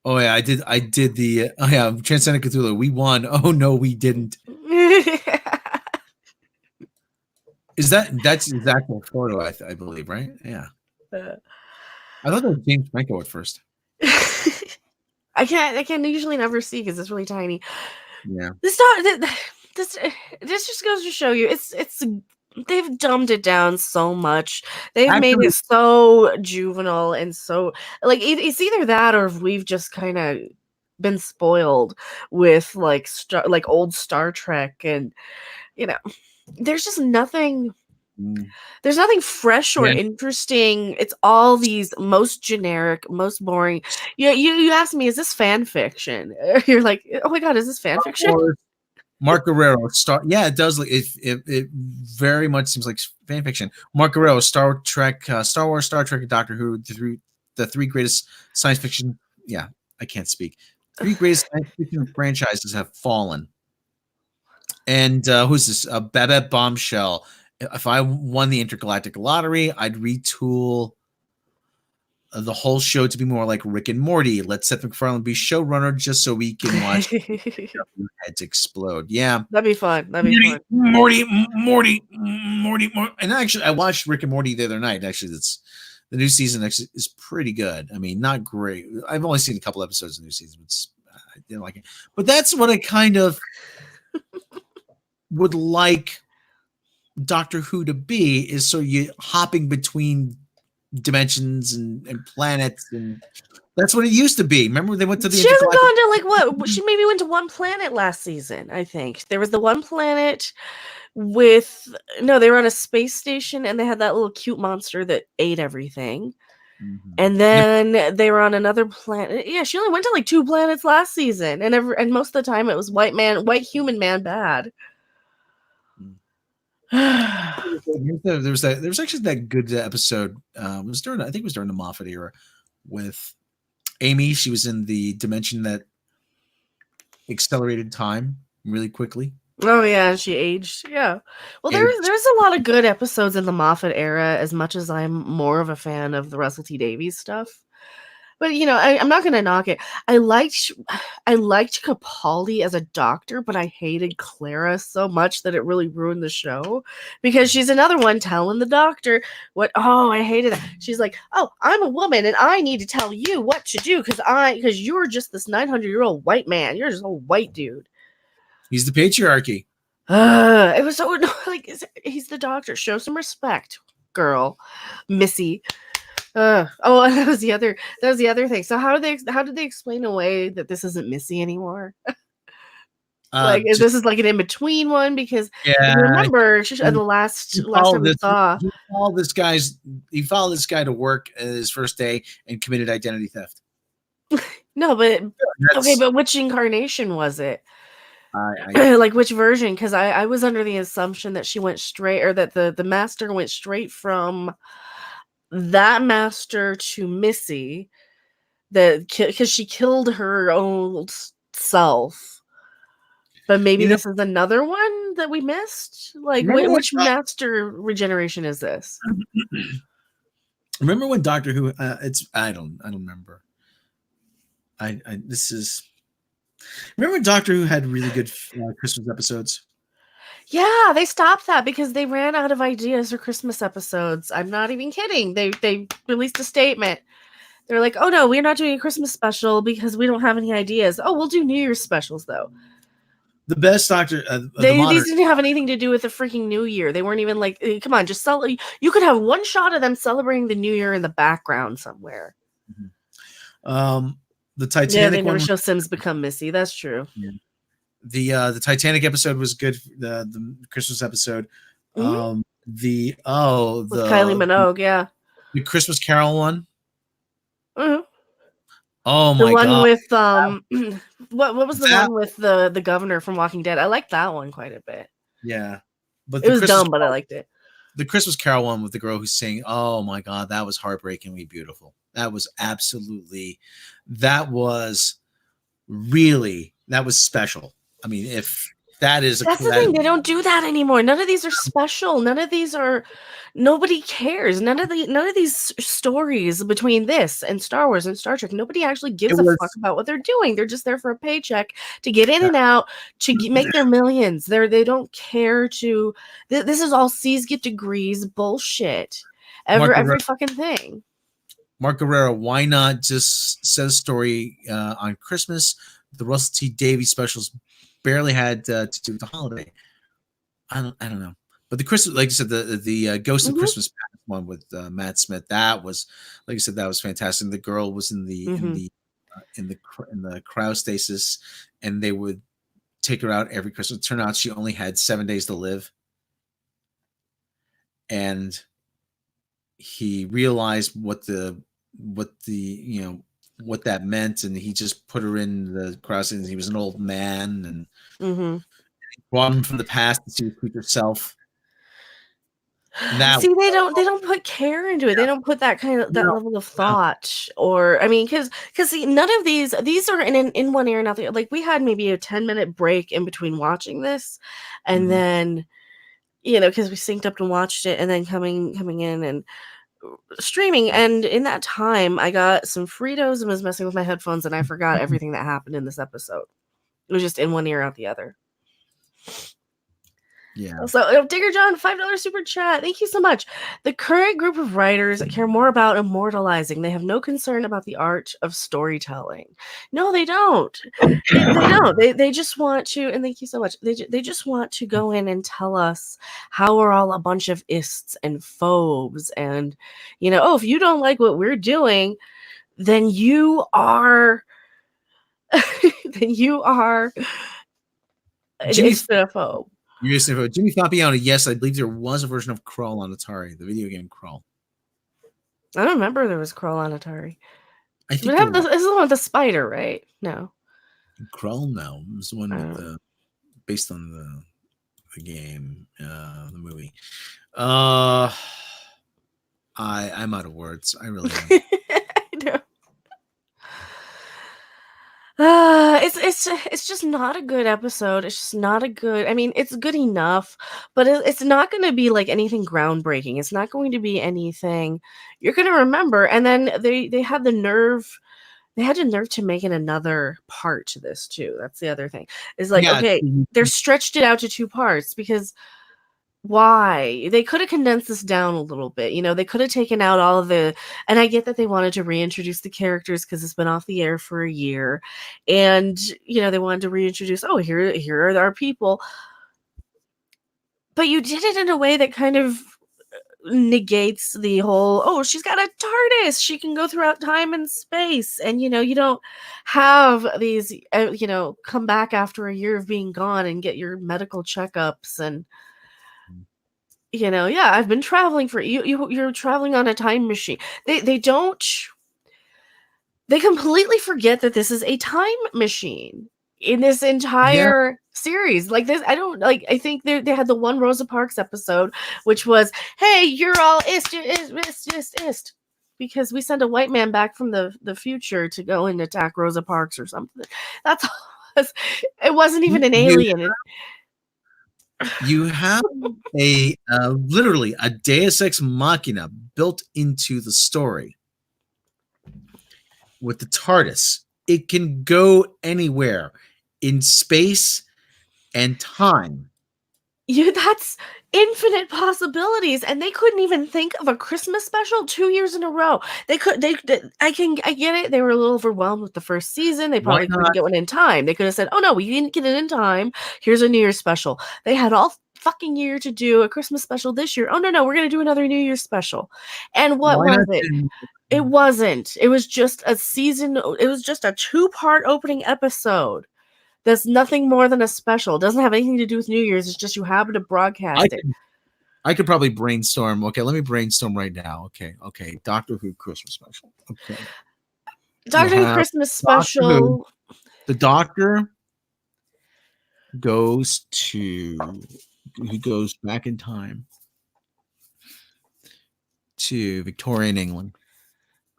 S2: Oh yeah, I did the Transcendent Cthulhu. We won. Oh no, we didn't. That's his actual photo? I believe, right? Yeah. I thought that was James Franco at first.
S1: I can usually never see because it's really tiny.
S2: Yeah.
S1: This just goes to show you it's they've dumbed it down so much. They've made
S2: Actually,
S1: it so juvenile and so like it's either that or we've just kind of been spoiled with like old Star Trek, and you know, there's just nothing. There's nothing fresh or
S2: yeah.
S1: interesting. It's all these most generic, most boring. You asked me, is this fan fiction? You're like, oh my god, is this fan fiction?
S2: Mark Guerrero, yeah, it does. It very much seems like fan fiction. Mark Guerrero, Star Wars, Star Trek, and Doctor Who, the three greatest science fiction. Yeah, I can't speak. Three greatest science fiction franchises have fallen. And who's this? Babette Bombshell. If I won the intergalactic lottery, I'd retool the whole show to be more like Rick and Morty. Let Seth MacFarlane be showrunner just so we can watch heads explode. Yeah,
S1: that'd be fun. That'd be fun.
S2: Morty. And actually, I watched Rick and Morty the other night. Actually, the new season actually is pretty good. I mean, not great. I've only seen a couple episodes of the new season, but I didn't like it. But that's what I kind of would like Doctor Who to be, is so you hopping between dimensions and planets, and that's what it used to be. Remember they went to the
S1: she hasn't gone to like what she maybe went to one planet last season. I think there was the one planet with they were on a space station and they had that little cute monster that ate everything. And then they were on another planet. Yeah, she only went to like 2 planets last season, and most of the time it was white human man bad.
S2: there was actually that good episode. I think it was during the Moffat era with Amy. She was in the dimension that accelerated time really quickly.
S1: Oh yeah, she aged. Yeah. Well, there's a lot of good episodes in the Moffat era, as much as I'm more of a fan of the Russell T Davies stuff. But I'm not gonna knock it. I liked Capaldi as a doctor, but I hated Clara so much that it really ruined the show, because she's another one telling the doctor what. Oh, I hated that. She's like, "Oh, I'm a woman and I need to tell you what to do because you're just this 900-year-old white man. You're just a white dude."
S2: He's the patriarchy.
S1: It was so like he's the doctor. Show some respect, girl, Missy. That was the other thing. So how did they explain away that this isn't Missy anymore? Like this is like an in between one, because remember the last time we saw
S2: he followed this guy to work his first day and committed identity theft.
S1: No, but okay, but which incarnation was it? Like which version? Because I was under the assumption that she went straight, or that the master went straight from that master to Missy, because she killed her own self. But maybe this is another one that we missed. Like which master regeneration is this?
S2: Remember when Doctor Who? I don't remember. Remember when Doctor Who had really good Christmas episodes?
S1: Yeah, they stopped that because they ran out of ideas for Christmas episodes. I'm not even kidding. They released a statement. They're like, "Oh no, we're not doing a Christmas special because we don't have any ideas. Oh, we'll do New Year's specials though."
S2: The best Doctor.
S1: These didn't have anything to do with the freaking New Year. They weren't even like, come on, just you could have one shot of them celebrating the New Year in the background somewhere.
S2: The Titanic.
S1: Yeah, they never show Sims become Missy. That's true.
S2: Yeah. The Titanic episode was good. The Christmas episode.
S1: Mm-hmm.
S2: With
S1: Kylie Minogue, yeah.
S2: The Christmas Carol one.
S1: Mm-hmm.
S2: Oh my god!
S1: The one with what was the one with the governor from Walking Dead? I liked that one quite a bit.
S2: Yeah, but
S1: it was dumb, but I liked it.
S2: The Christmas Carol one with the girl who's singing, oh my god, that was heartbreakingly beautiful. That was special. I mean, if that's the thing,
S1: they don't do that anymore. None of these are special. None of these are. Nobody cares. None of these stories between this and Star Wars and Star Trek. Nobody actually gives a fuck about what they're doing. They're just there for a paycheck to get in and out to make their millions. They don't care to. This is all C's get degrees bullshit. Every fucking thing.
S2: Mark Guerrero, why not just set a story on Christmas? The Russell T Davies specials barely had to do with the holiday. I don't know. But the Christmas, like you said, the Ghost of Christmas Past one with Matt Smith, that was, like you said, that was fantastic. The girl was in the cryostasis, and they would take her out every Christmas. It turned out she only had 7 days to live, and he realized what that meant, and he just put her in the cryostasis. He was an old man, and brought him from the past to see his future self.
S1: See, they don't put care into it. They don't put that level of thought, or I mean, because see, none of these are in one ear and out the other. Like, we had maybe a 10-minute break in between watching this, and then because we synced up and watched it, and then coming in and streaming, and in that time I got some Fritos and was messing with my headphones, and I forgot everything that happened in this episode. It was just in one ear out the other.
S2: Yeah.
S1: So, Digger John, $5 super chat. Thank you so much. The current group of writers care more about immortalizing. They have no concern about the art of storytelling. No, they don't. They don't. They just want to, and thank you so much. They just want to go in and tell us how we're all a bunch of ists and phobes, and if you don't like what we're doing, then you are an istophobe.
S2: Jimmy Fabiano, yes, I believe there was a version of Crawl on Atari, the video game Crawl.
S1: I don't remember there was Crawl on Atari.
S2: I think
S1: this is the one with the spider, right? No.
S2: Crawl, no. It was the one with based on the game, the movie. I'm out of words. I really am.
S1: I know. It's just not a good episode. It's just not a good. I mean, it's good enough, but it's not going to be like anything groundbreaking. It's not going to be anything you're going to remember. And then they had the nerve. They had the nerve to make it another part to this too. That's the other thing. It's like, okay, they're stretched it out to 2 parts because why? They could have condensed this down a little bit. They could have taken out all of the, and I get that they wanted to reintroduce the characters because it's been off the air for a year, and they wanted to reintroduce, here are our people, but you did it in a way that kind of negates the whole, she's got a TARDIS, she can go throughout time and space, and you don't have these come back after a year of being gone and get your medical checkups and I've been traveling for you're traveling on a time machine. They completely forget that this is a time machine in this entire series. Like this, I think they had the one Rosa Parks episode, which was, hey, you're all ist, because we send a white man back from the future to go and attack Rosa Parks or something. That's all. It wasn't even an alien.
S2: You have literally a Deus Ex Machina built into the story with the TARDIS. It can go anywhere in space and time.
S1: That's infinite possibilities, and they couldn't even think of a Christmas special 2 years in a row. I get it. They were a little overwhelmed with the first season. They probably couldn't get one in time. They could have said, "Oh no, we didn't get it in time. Here's a New Year's special." They had all fucking year to do a Christmas special this year. Oh no, we're gonna do another New Year's special. And what was it? It wasn't. It was just a season. It was just a 2-part opening episode. That's nothing more than a special. It doesn't have anything to do with New Year's. It's just you happen to broadcast it.
S2: I could probably brainstorm. Okay, let me brainstorm right now. Okay. Doctor Who Christmas special. Okay.
S1: Doctor Who Christmas special.
S2: The Doctor goes back in time to Victorian England.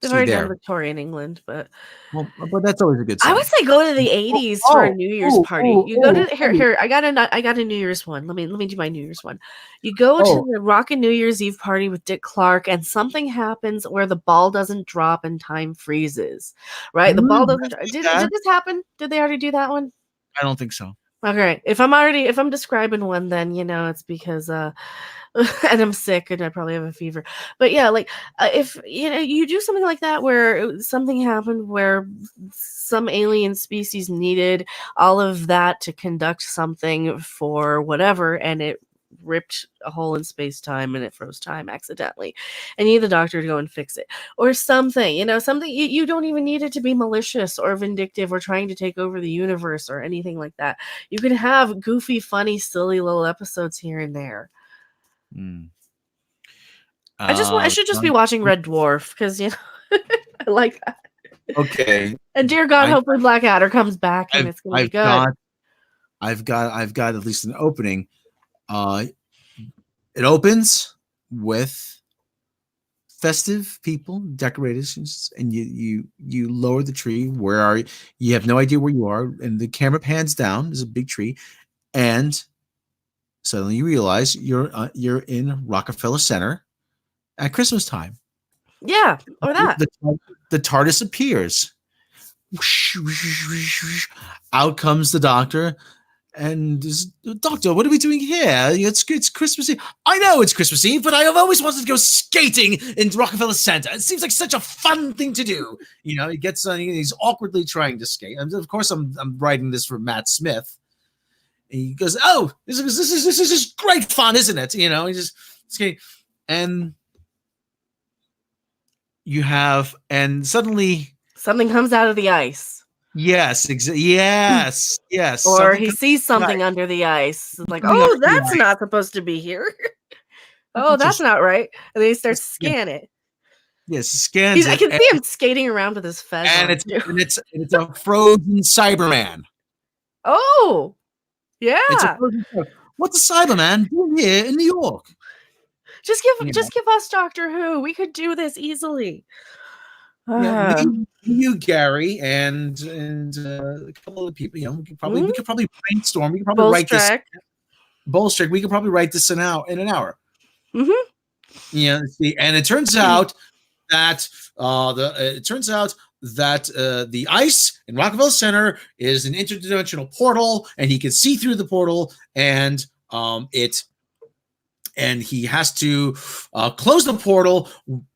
S1: They've already done Victorian England, but
S2: that's always a good sign.
S1: I would say go to the 80s for a New Year's party. You go to here. I got a New Year's one. Let me do my New Year's one. You go to the Rockin' New Year's Eve party with Dick Clark, and something happens where the ball doesn't drop and time freezes. Right? The ball doesn't. Did this happen? Did they already do that one?
S2: I don't think so.
S1: Okay. If I'm describing one, then it's because and I'm sick and I probably have a fever. But yeah, like if you do something like that where something happened where some alien species needed all of that to conduct something for whatever, and it ripped a hole in space-time and it froze time accidentally, and you need the doctor to go and fix it, or something, something you don't even need it to be malicious or vindictive or trying to take over the universe or anything like that. You can have goofy, funny, silly little episodes here and there. I should just be watching Red Dwarf because I like that.
S2: Okay.
S1: And dear God, hopefully Blackadder comes back and it's gonna be good.
S2: I've got at least an opening. It opens with festive people, decorations, and you lower the tree. Where are you? You have no idea where you are, and the camera pans down. There's a big tree, and suddenly you realize you're in Rockefeller Center at Christmas time.
S1: Yeah, or that.
S2: The TARDIS appears. Out comes the doctor. And doctor, what are we doing here? It's Christmas Eve. I know it's Christmas Eve, but I have always wanted to go skating in Rockefeller Center. It seems like such a fun thing to do. He gets he's awkwardly trying to skate. And of course, I'm writing this for Matt Smith. And he goes, "Oh, this is just great fun, isn't it?" He just skating, and and suddenly
S1: something comes out of the ice.
S2: Yes, yes.
S1: Or he sees something under the ice. Like, oh, that's not supposed to be here. Oh, that's not right. And then he starts to scan it.
S2: Yes, scans it.
S1: I can see him skating around with his fez.
S2: And it's a frozen Cyberman.
S1: Oh, yeah.
S2: What's a Cyberman doing here in New York?
S1: Just give us Doctor Who. We could do this easily.
S2: You, Gary, and a couple of people. We could probably brainstorm. We could probably write this. Bullstrick. We could probably write this in an hour.
S1: Mm-hmm.
S2: And it turns out that the ice in Rockefeller Center is an interdimensional portal, and he can see through the portal, and he has to close the portal,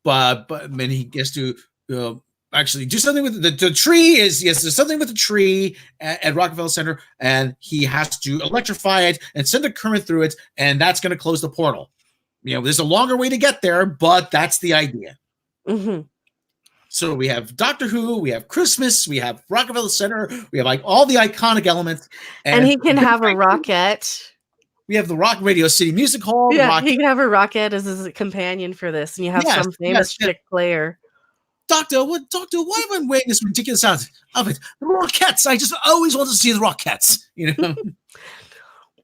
S2: but he has to. Actually do something with the tree. There's something with the tree at Rockefeller Center, and he has to electrify it and send a current through it, and that's going to close the portal. There's a longer way to get there, but that's the idea.
S1: Mm-hmm.
S2: So we have Doctor Who, we have Christmas, we have Rockefeller Center, we have like all the iconic elements,
S1: and he can have a rocket.
S2: We have the Rock Radio City Music Hall.
S1: Yeah, he can have a rocket as his companion for this, and you have some famous chick player.
S2: Doctor, why am I wearing this ridiculous outfit? The Rockettes. I just always wanted to see the Rockettes.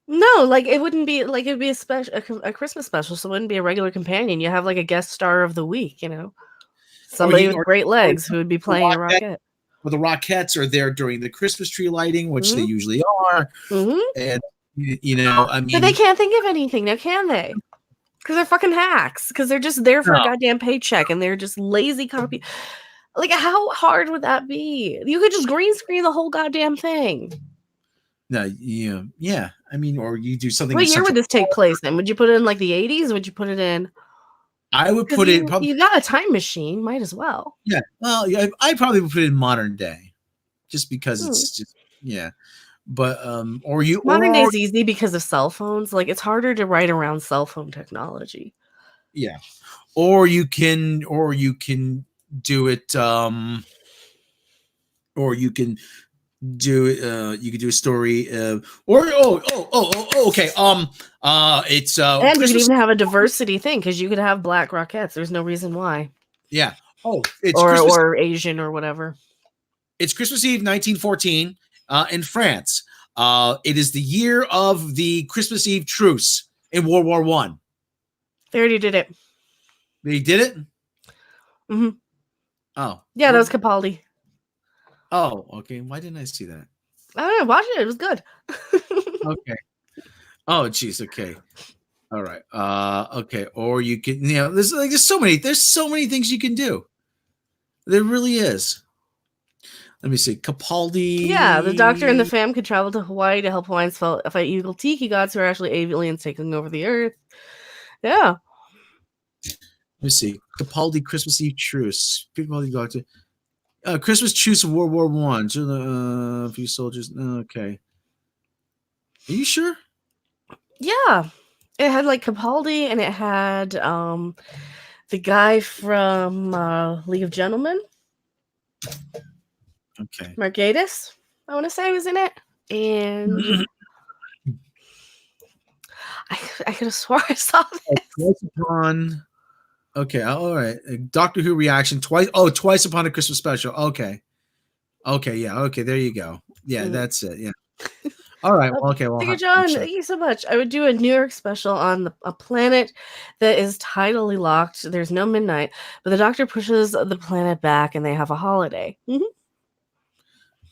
S1: No, like it wouldn't be like it'd be a Christmas special, so it wouldn't be a regular companion. You have like a guest star of the week, somebody with great legs who would be playing a rocket.
S2: Well, the Rockettes are there during the Christmas tree lighting, which they usually are, and
S1: but they can't think of anything now, can they? Because they're fucking hacks. Because they're just there for a goddamn paycheck, and they're just lazy copy. Like, how hard would that be? You could just green screen the whole goddamn thing.
S2: No, yeah. I mean, or you do something.
S1: What year would this take place then? Would you put it in like the 80s? Would you put it in?
S2: I would put it.
S1: You got a time machine, might as well.
S2: Yeah, well, yeah, I probably would put it in modern day, just because it's just But modern
S1: day is easy because of cell phones. Like it's harder to write around cell phone technology.
S2: Yeah, or you can do it. Or you can do it. You could do a story. Okay. It's
S1: and you could even have a diversity thing because you could have black Rockettes. There's no reason why.
S2: Yeah. Oh, it's
S1: or Asian or whatever.
S2: It's Christmas Eve, 1914. In France. It is the year of the Christmas Eve truce in World War I.
S1: They already did it.
S2: They did it?
S1: Mm-hmm.
S2: Oh.
S1: Yeah, that was Capaldi.
S2: Oh, okay. Why didn't I see that?
S1: I don't know. Watch it. It was good.
S2: Okay. Oh, geez. Okay. All right. Okay. Or you can, there's so many things you can do. There really is. Let me see. Capaldi.
S1: Yeah, the Doctor and the fam could travel to Hawaii to help Hawaiians fight evil tiki gods who are actually aliens taking over the Earth. Yeah.
S2: Let me see. Capaldi Christmas Eve truce. Capaldi Doctor. Christmas truce of World War One. A few soldiers. Okay. Are you sure?
S1: Yeah. It had like Capaldi and it had the guy from League of Gentlemen.
S2: Okay.
S1: Margatus, I want to say, was in it. And I could have swore I saw this.
S2: Twice upon. Okay. All right. Doctor Who reaction twice. Oh, twice upon a Christmas special. Okay. Okay. Yeah. Okay. There you go. Yeah. That's it. Yeah. All right. Well, okay. Well,
S1: Thank you, John. Thank you so much. I would do a New York special on a planet that is tidally locked. There's no midnight, but the Doctor pushes the planet back, and they have a holiday. Mm-hmm.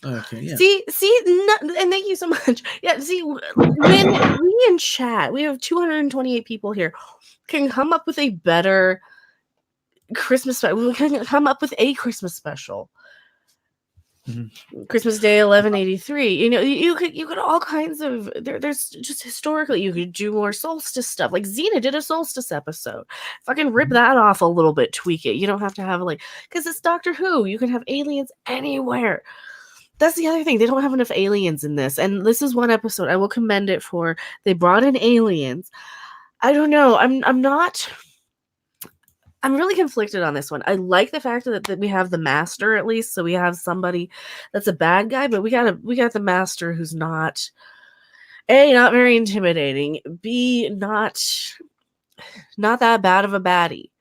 S2: Okay. Yeah.
S1: See, and thank you so much. Yeah. See, when we in chat, we have 228 people here, can come up with a better Christmas special. We can come up with a Christmas special. Mm-hmm. Christmas Day 1183. You know, you could all kinds of there's just historically you could do more solstice stuff. Like Xena did a solstice episode. Fucking rip that off a little bit, tweak it. You don't have to have like because it's Doctor Who. You can have aliens anywhere. That's the other thing. They don't have enough aliens in this. And this is one episode I will commend it for. They brought in aliens. I don't know. I'm really conflicted on this one. I like the fact that we have the master at least, so we have somebody that's a bad guy, but we got the master who's not not very intimidating, B not that bad of a baddie.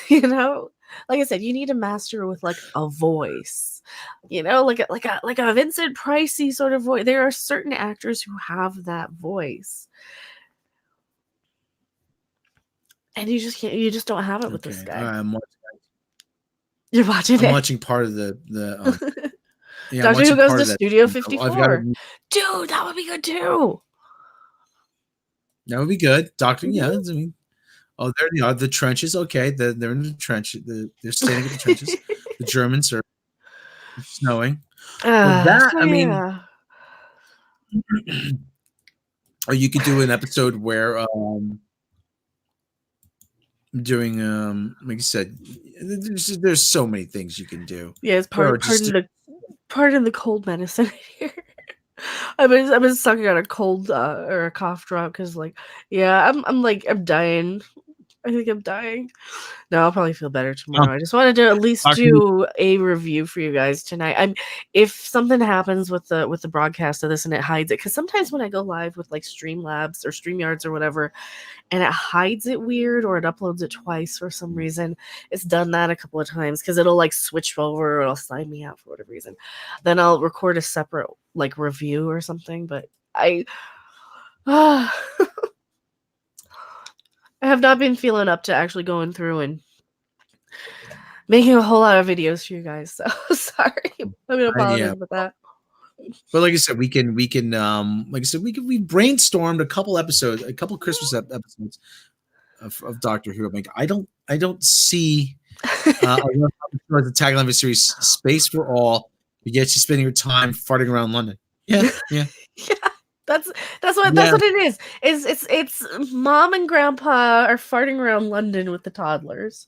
S1: You know, like I said, you need a master with like a voice. You know, like a Vincent Pricey sort of voice. There are certain actors who have that voice. And you just can't. You just don't have it with this guy. You're watching it.
S2: I'm watching part of the.
S1: Yeah, Doctor Who goes to Studio 54. Dude, that would be good too.
S2: That would be good. Doctor, yeah. I mean, oh, there they are. The trenches. Okay, they're in the trenches. They're standing in the trenches. The Germans are snowing. That I mean, or you could do an episode where. Doing like you said, there's so many things you can do.
S1: Yeah, it's pardon the cold medicine here. I've been sucking on a cold or a cough drop because like I'm dying. I think I'm dying. No, I'll probably feel better tomorrow. I just wanted to at least do a review for you guys tonight. If something happens with the broadcast of this and it hides it, because sometimes when I go live with like Streamlabs or StreamYards or whatever, and it hides it weird or it uploads it twice for some reason, it's done that a couple of times because it'll like switch over or it'll sign me out for whatever reason. Then I'll record a separate like review or something. But I have not been feeling up to actually going through and making a whole lot of videos for you guys. So sorry. I'm gonna apologize about that.
S2: But like I said, we brainstormed a couple Christmas episodes of Doctor Who. Like I don't see the tagline of the series "Space for All," but yet she's spending her time farting around London. Yeah.
S1: Yeah. That's what it is. It's mom and grandpa are farting around London with the toddlers.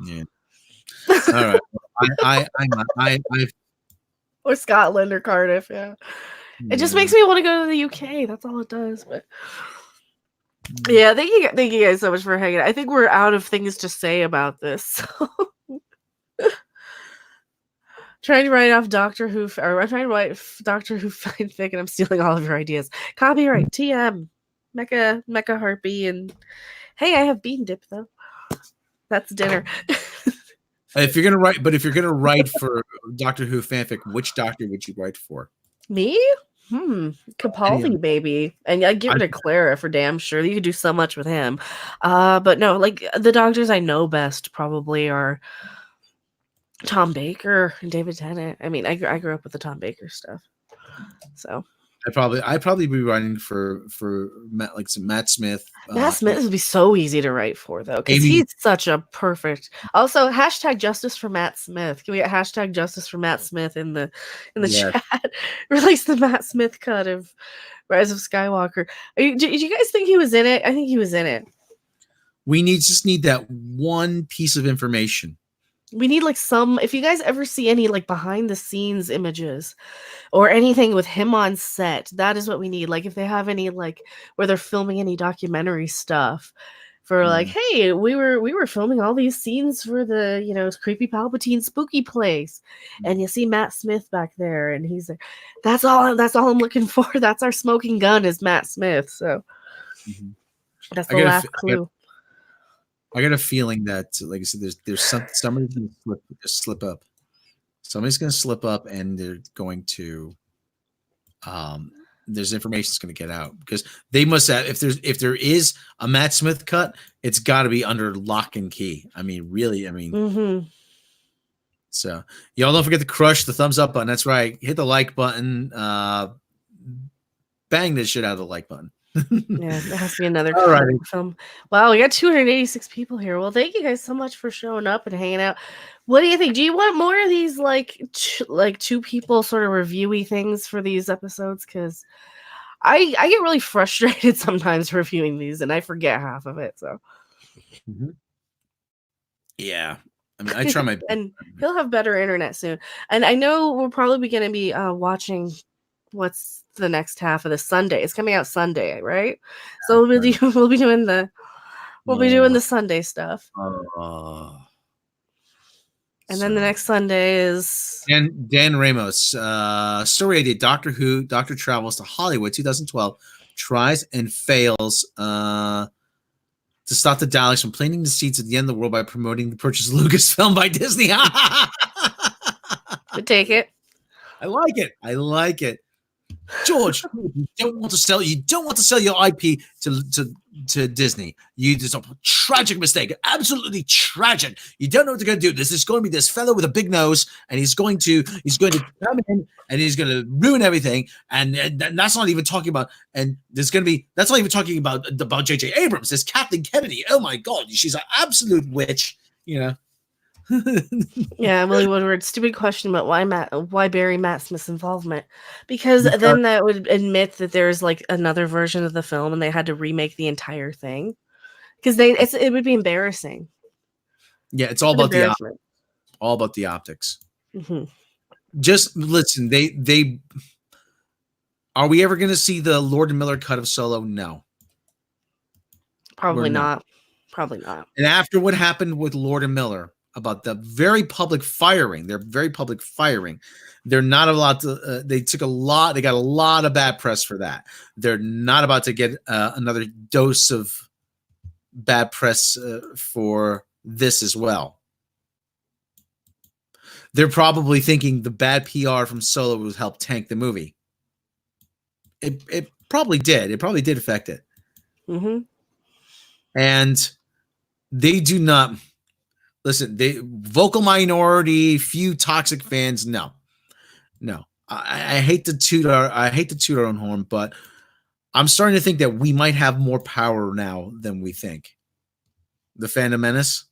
S2: Yeah. All right. I
S1: or Scotland or Cardiff. Yeah. It just makes me want to go to the UK. That's all it does. But yeah, thank you guys so much for hanging out. I think we're out of things to say about this. So. Trying to write off Doctor Who, or I'm trying to write Doctor Who fanfic, and I'm stealing all of your ideas. Copyright TM, Mecha Harpy, and hey, I have bean dip though. That's dinner.
S2: If you're gonna write for Doctor Who fanfic, which Doctor would you write for?
S1: Me? Capaldi, baby, and I'd give it to Clara for damn sure. You could do so much with him. But no, like the Doctors I know best probably are Tom Baker and David Tennant. I mean, I grew up with the Tom Baker stuff, so
S2: I'd probably be writing for Matt Smith.
S1: Matt Smith would be so easy to write for though, because he's such a perfect. Also, hashtag justice for Matt Smith. Can we get hashtag justice for Matt Smith in the chat? Release the Matt Smith cut of Rise of Skywalker. Did you guys think he was in it? I think he was in it.
S2: We just need that one piece of information.
S1: We need like some, if you guys ever see any like behind the scenes images or anything with him on set, that is what we need. Like if they have any like where they're filming any documentary stuff for like, hey, we were filming all these scenes for the, you know, creepy Palpatine spooky place. And you see Matt Smith back there and he's like, that's all I'm looking for. That's our smoking gun is Matt Smith. So that's the last clue.
S2: I got a feeling that, like I said, there's somebody's going to slip up. Somebody's going to slip up, and they're going to. There's information that's going to get out because they must have. If there is a Matt Smith cut, it's got to be under lock and key. I mean, really. I mean, So y'all don't forget to crush the thumbs up button. That's right. Hit the like button. Bang this shit out of the like button.
S1: Yeah, it has to be another film. Wow, we got 286 people here. Well, thank you guys so much for showing up and hanging out. What do you think? Do you want more of these like two people sort of reviewy things for these episodes? Because I get really frustrated sometimes reviewing these, and I forget half of it. So
S2: yeah, I mean, I try my best.
S1: And he'll have better internet soon. And I know we're probably going to be watching what's the next half of the Sunday. It's coming out Sunday, right? So we'll be doing the Sunday stuff. And then the next Sunday is
S2: Dan Ramos. Story idea: Doctor Who. Doctor travels to Hollywood, 2012. Tries and fails to stop the Daleks from planting the seeds at the end of the world by promoting the purchase of Lucasfilm by Disney.
S1: We take it.
S2: I like it. George, you don't want to sell your IP to Disney. It's a tragic mistake, absolutely tragic. You don't know what they're going to do. This is going to be this fellow with a big nose, and he's going to come in and he's going to ruin everything. And that's not even talking about. And that's not even talking about J.J. Abrams. There's Kathleen Kennedy. Oh my God, she's an absolute witch. You know.
S1: Yeah, Willie Woodward. Stupid question about why bury Matt Smith's involvement? Because then that would admit that there's like another version of the film, and they had to remake the entire thing. Because it would be embarrassing.
S2: Yeah, it's all about the optics. Just listen. They are we ever going to see the Lord and Miller cut of Solo? No,
S1: probably not. Probably not.
S2: And after what happened with Lord and Miller. About the very public firing, they're not allowed to. They got a lot of bad press for that. They're not about to get another dose of bad press for this as well. They're probably thinking the bad PR from Solo would help tank the movie. It probably did. It probably did affect it. And they do not. Listen, vocal minority, few toxic fans. No. I hate to toot our own horn, but I'm starting to think that we might have more power now than we think. The Phantom Menace,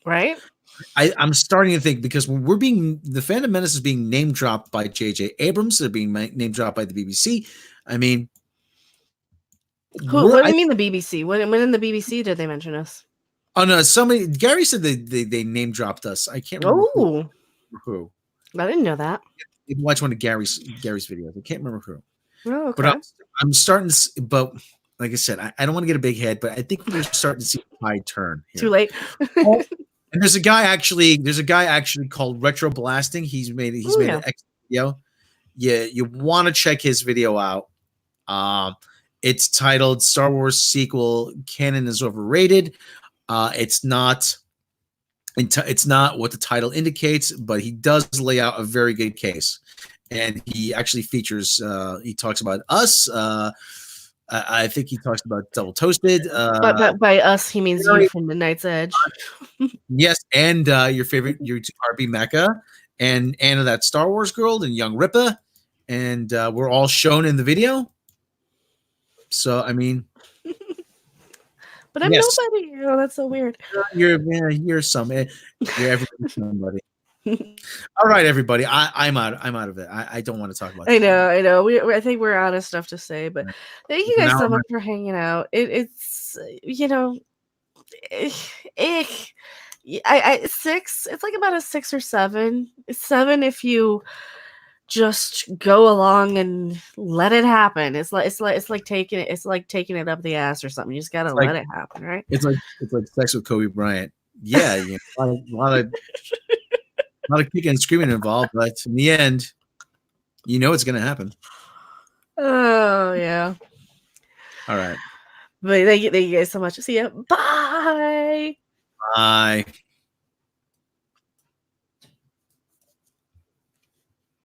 S1: right?
S2: I'm starting to think because the Phantom Menace is being name dropped by J.J. Abrams. They're being name dropped by the BBC. I mean,
S1: what do you mean the BBC? When in the BBC did they mention us?
S2: Oh no! Gary said they name dropped us. I can't remember who.
S1: I didn't know that.
S2: You can watch one of Gary's videos. I can't remember who.
S1: Oh, okay.
S2: But I'm starting to. But like I said, I don't want to get a big head, but I think we're starting to see the tide turn. Here.
S1: Too late.
S2: And there's a guy actually called Retro Blasting. He's made an X video. Yeah, you want to check his video out. It's titled "Star Wars Sequel Canon is Overrated." It's not what the title indicates, but he does lay out a very good case, and he actually features. He talks about us. I think he talks about Double Toasted.
S1: But by us, he means you from Midnight's Edge.
S2: Yes, and your favorite YouTube RB Mecha, and Anna, that Star Wars girl, and Young Rippa, and we're all shown in the video. So I mean.
S1: But I'm nobody. Oh, that's so weird.
S2: You're somebody. All right, everybody. I'm out. I'm out of it. I don't want to talk about
S1: I
S2: this
S1: know,
S2: anymore.
S1: I know. I think we're out of stuff to say, but thank you
S2: It's an
S1: guys
S2: hour
S1: so
S2: and
S1: much for hanging out. It's eh, eh, I 6. It's like about a 6 or 7. It's 7 if you just go along and let it happen. It's like taking it. It's like taking it up the ass or something. You just gotta
S2: It's like
S1: let it happen, right?
S2: it's like sex with Kobe Bryant. Yeah, a lot of kicking and screaming involved, but in the end, it's going to happen.
S1: Oh yeah.
S2: All right.
S1: But thank you guys so much. See ya. Bye.
S2: Bye.